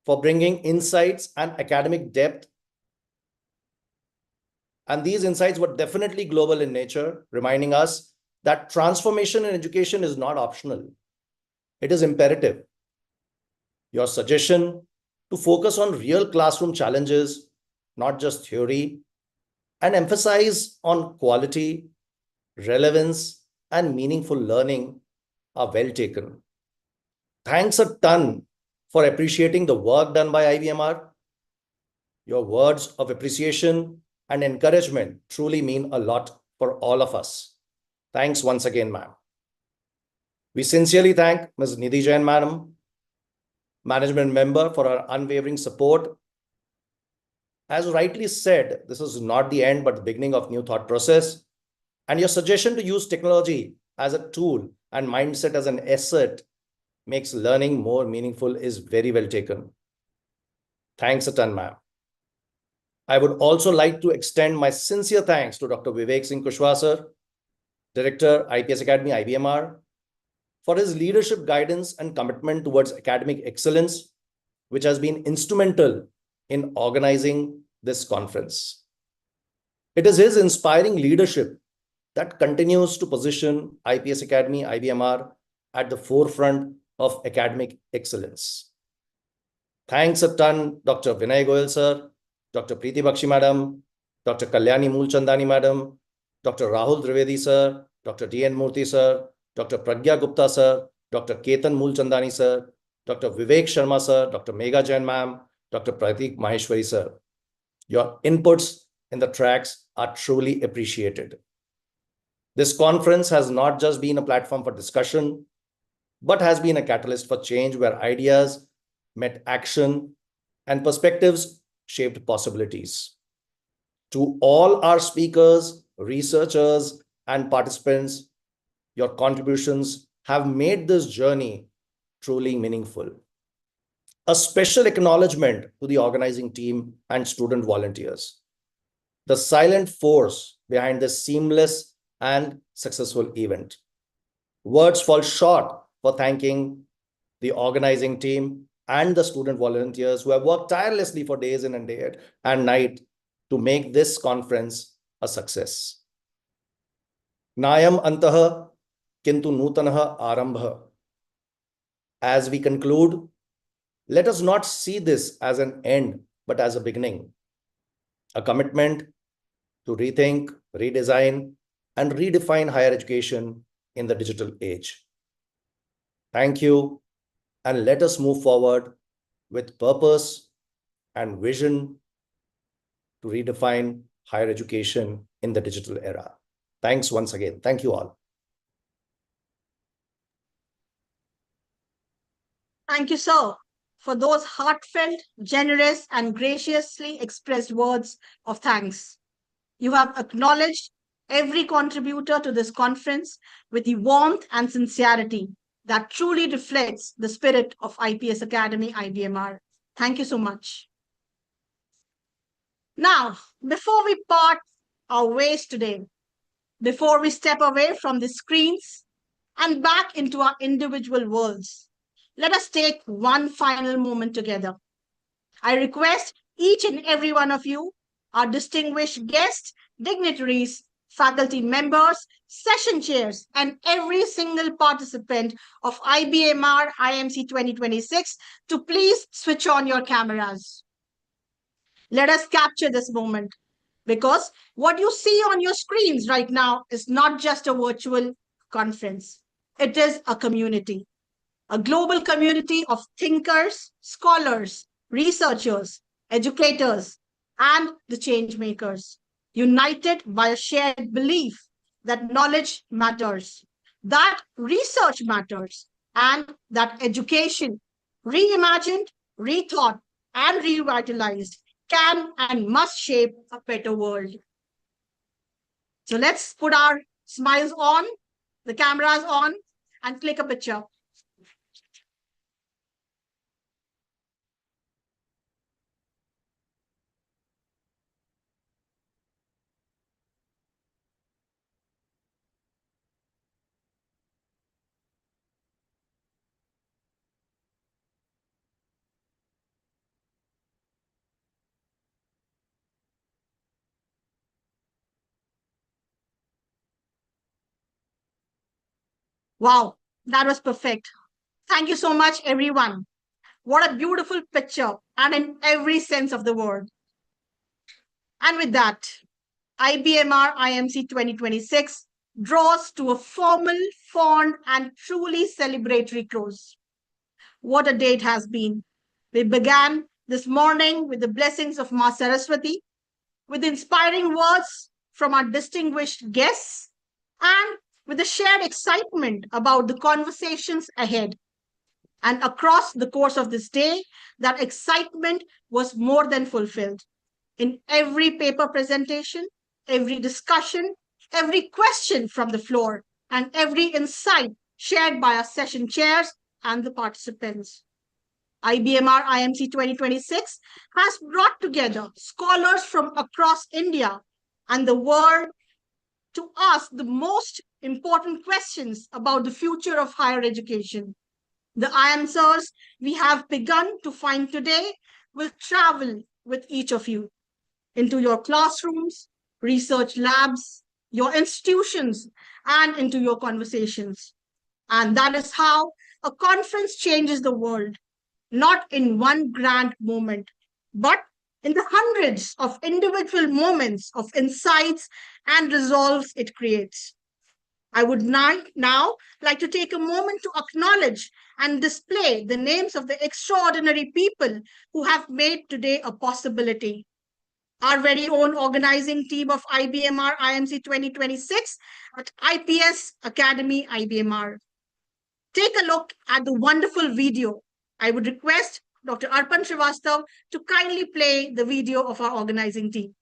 for bringing insights and academic depth. And these insights were definitely global in nature, reminding us that transformation in education is not optional. It is imperative. Your suggestion to focus on real classroom challenges, not just theory, and emphasize on quality, relevance, and meaningful learning are well taken. Thanks a ton for appreciating the work done by IBMR. Your words of appreciation and encouragement truly mean a lot for all of us. Thanks once again, ma'am. We sincerely thank Ms. Nidhi Jain, madam, management member, for her unwavering support. As rightly said, this is not the end, but the beginning of new thought process. And your suggestion to use technology as a tool and mindset as an asset makes learning more meaningful is very well taken. Thanks a ton, ma'am. I would also like to extend my sincere thanks to Dr. Vivek Singh Kushwaha, sir, Director, IPS Academy, IBMR, for his leadership, guidance, and commitment towards academic excellence, which has been instrumental in organizing this conference. It is his inspiring leadership that continues to position IPS Academy, IBMR, at the forefront of academic excellence. Thanks a ton, Dr. Vinay Goyal, sir, Dr. Preeti Bakshi, madam, Dr. Kalyani Moolchandani, madam, Dr. Rahul Trivedi, sir, Dr. D.N. Murthy, sir, Dr. Pragya Gupta, sir, Dr. Ketan Moolchandani, sir, Dr. Vivek Sharma, sir, Dr. Megha Jain, ma'am, Dr. Pratik Maheshwari, sir. Your inputs in the tracks are truly appreciated. This conference has not just been a platform for discussion, but has been a catalyst for change where ideas met action and perspectives shaped possibilities. To all our speakers, researchers, and participants, your contributions have made this journey truly meaningful. A special acknowledgement to the organizing team and student volunteers, the silent force behind this seamless and successful event. Words fall short for thanking the organizing team and the student volunteers who have worked tirelessly for days in and day and night to make this conference a success. Nayam antaha kintu nutanaha arambha. As we conclude, let us not see this as an end, but as a beginning. A commitment to rethink, redesign, and redefine higher education in the digital age. Thank you, and let us move forward with purpose and vision to redefine higher education in the digital era. Thanks once again. Thank you all. Thank you, sir, for those heartfelt, generous, and graciously expressed words of thanks. You have acknowledged every contributor to this conference with the warmth and sincerity that truly reflects the spirit of IPS Academy IBMR. Thank you so much. Now, before we part our ways today, before we step away from the screens and back into our individual worlds, let us take one final moment together. I request each and every one of you, our distinguished guests, dignitaries, faculty members, session chairs, and every single participant of IBMR IMC 2026 to please switch on your cameras. Let us capture this moment, because what you see on your screens right now is not just a virtual conference. It is a community, a global community of thinkers, scholars, researchers, educators, and the change makers, united by a shared belief that knowledge matters, that research matters, and that education, reimagined, rethought, and revitalized, can and must shape a better world. So let's put our smiles on, the cameras on, and click a picture. Wow, that was perfect. Thank you so much, everyone. What a beautiful picture, and in every sense of the word. And with that, IBMR IMC 2026 draws to a formal, fond, and truly celebratory close. What a day it has been. We began this morning with the blessings of Ma Saraswati, with inspiring words from our distinguished guests, and with a shared excitement about the conversations ahead. And across the course of this day, that excitement was more than fulfilled. In every paper presentation, every discussion, every question from the floor, and every insight shared by our session chairs and the participants. IBMR IMC 2026 has brought together scholars from across India and the world to ask the most important questions about the future of higher education. The answers we have begun to find today will travel with each of you into your classrooms, research labs, your institutions, and into your conversations. And that is how a conference changes the world, not in one grand moment, but in the hundreds of individual moments of insights and resolves it creates. I would now like to take a moment to acknowledge and display the names of the extraordinary people who have made today a possibility. our very own organizing team of IBMR IMC 2026 at IPS Academy IBMR. Take a look at the wonderful video. I would request Dr. Arpan Srivastav to kindly play the video of our organizing team.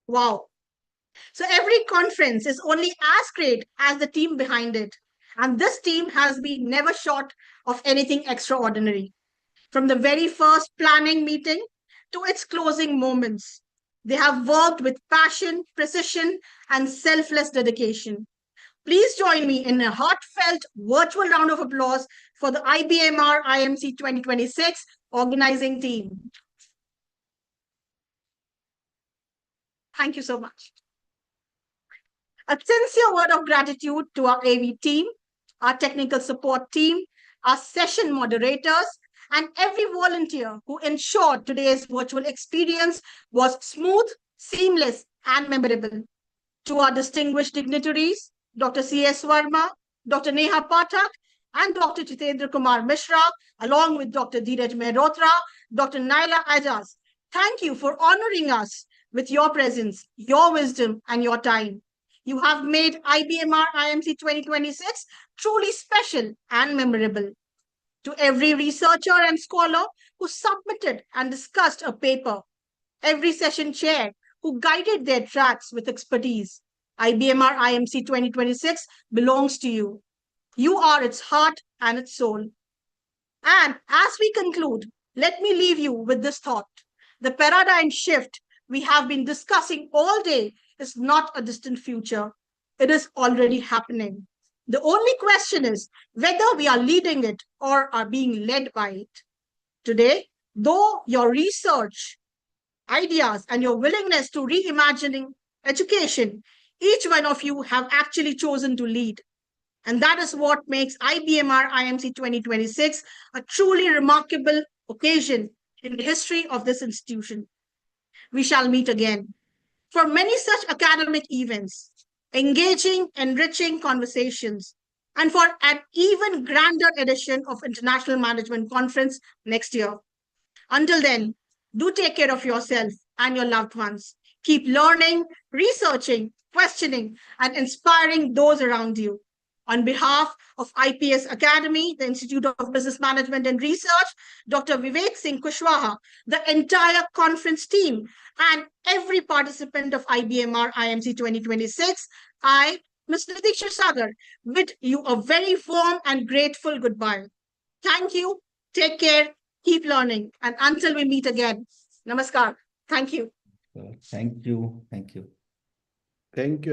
Wow. So every conference is only as great as the team behind it. And this team has been never short of anything extraordinary. From the very first planning meeting to its closing moments, they have worked with passion, precision, and selfless dedication. Please join me in a heartfelt virtual round of applause for the IBMR IMC 2026 organizing team. Thank you so much. A sincere word of gratitude to our AV team, our technical support team, our session moderators, and every volunteer who ensured today's virtual experience was smooth, seamless, and memorable. To our distinguished dignitaries, Dr. C.S. Verma, Dr. Neha Pathak, and Dr. Jitendra Kumar Mishra, along with Dr. Dheeraj Mehrotra, Dr. Naila Ajaz, thank you for honoring us with your presence, your wisdom, and your time. You have made IBMR IMC 2026 truly special and memorable. To every researcher and scholar who submitted and discussed a paper, every session chair who guided their tracks with expertise, IBMR IMC 2026 belongs to you. You are its heart and its soul. And as we conclude, let me leave you with this thought. The paradigm shift we have been discussing all day is not a distant future. It is already happening. The only question is whether we are leading it or are being led by it. Today, though your research, ideas, and your willingness to reimagining education, each one of you have actually chosen to lead. And that is what makes IBMR IMC 2026 a truly remarkable occasion in the history of this institution. We shall meet again for many such academic events, engaging, enriching conversations, and for an even grander edition of International Management Conference next year. Until then, do take care of yourself and your loved ones. Keep learning, researching, questioning, and inspiring those around you. On behalf of IPS Academy, the Institute of Business Management and Research, Dr. Vivek Singh Kushwaha, the entire conference team, and every participant of IBMR IMC 2026, I, Ms. Nitiksha Sagar, bid you a very warm and grateful goodbye. Thank you. Take care. Keep learning. And until we meet again, namaskar. Thank you. Thank you. Thank you. Thank you.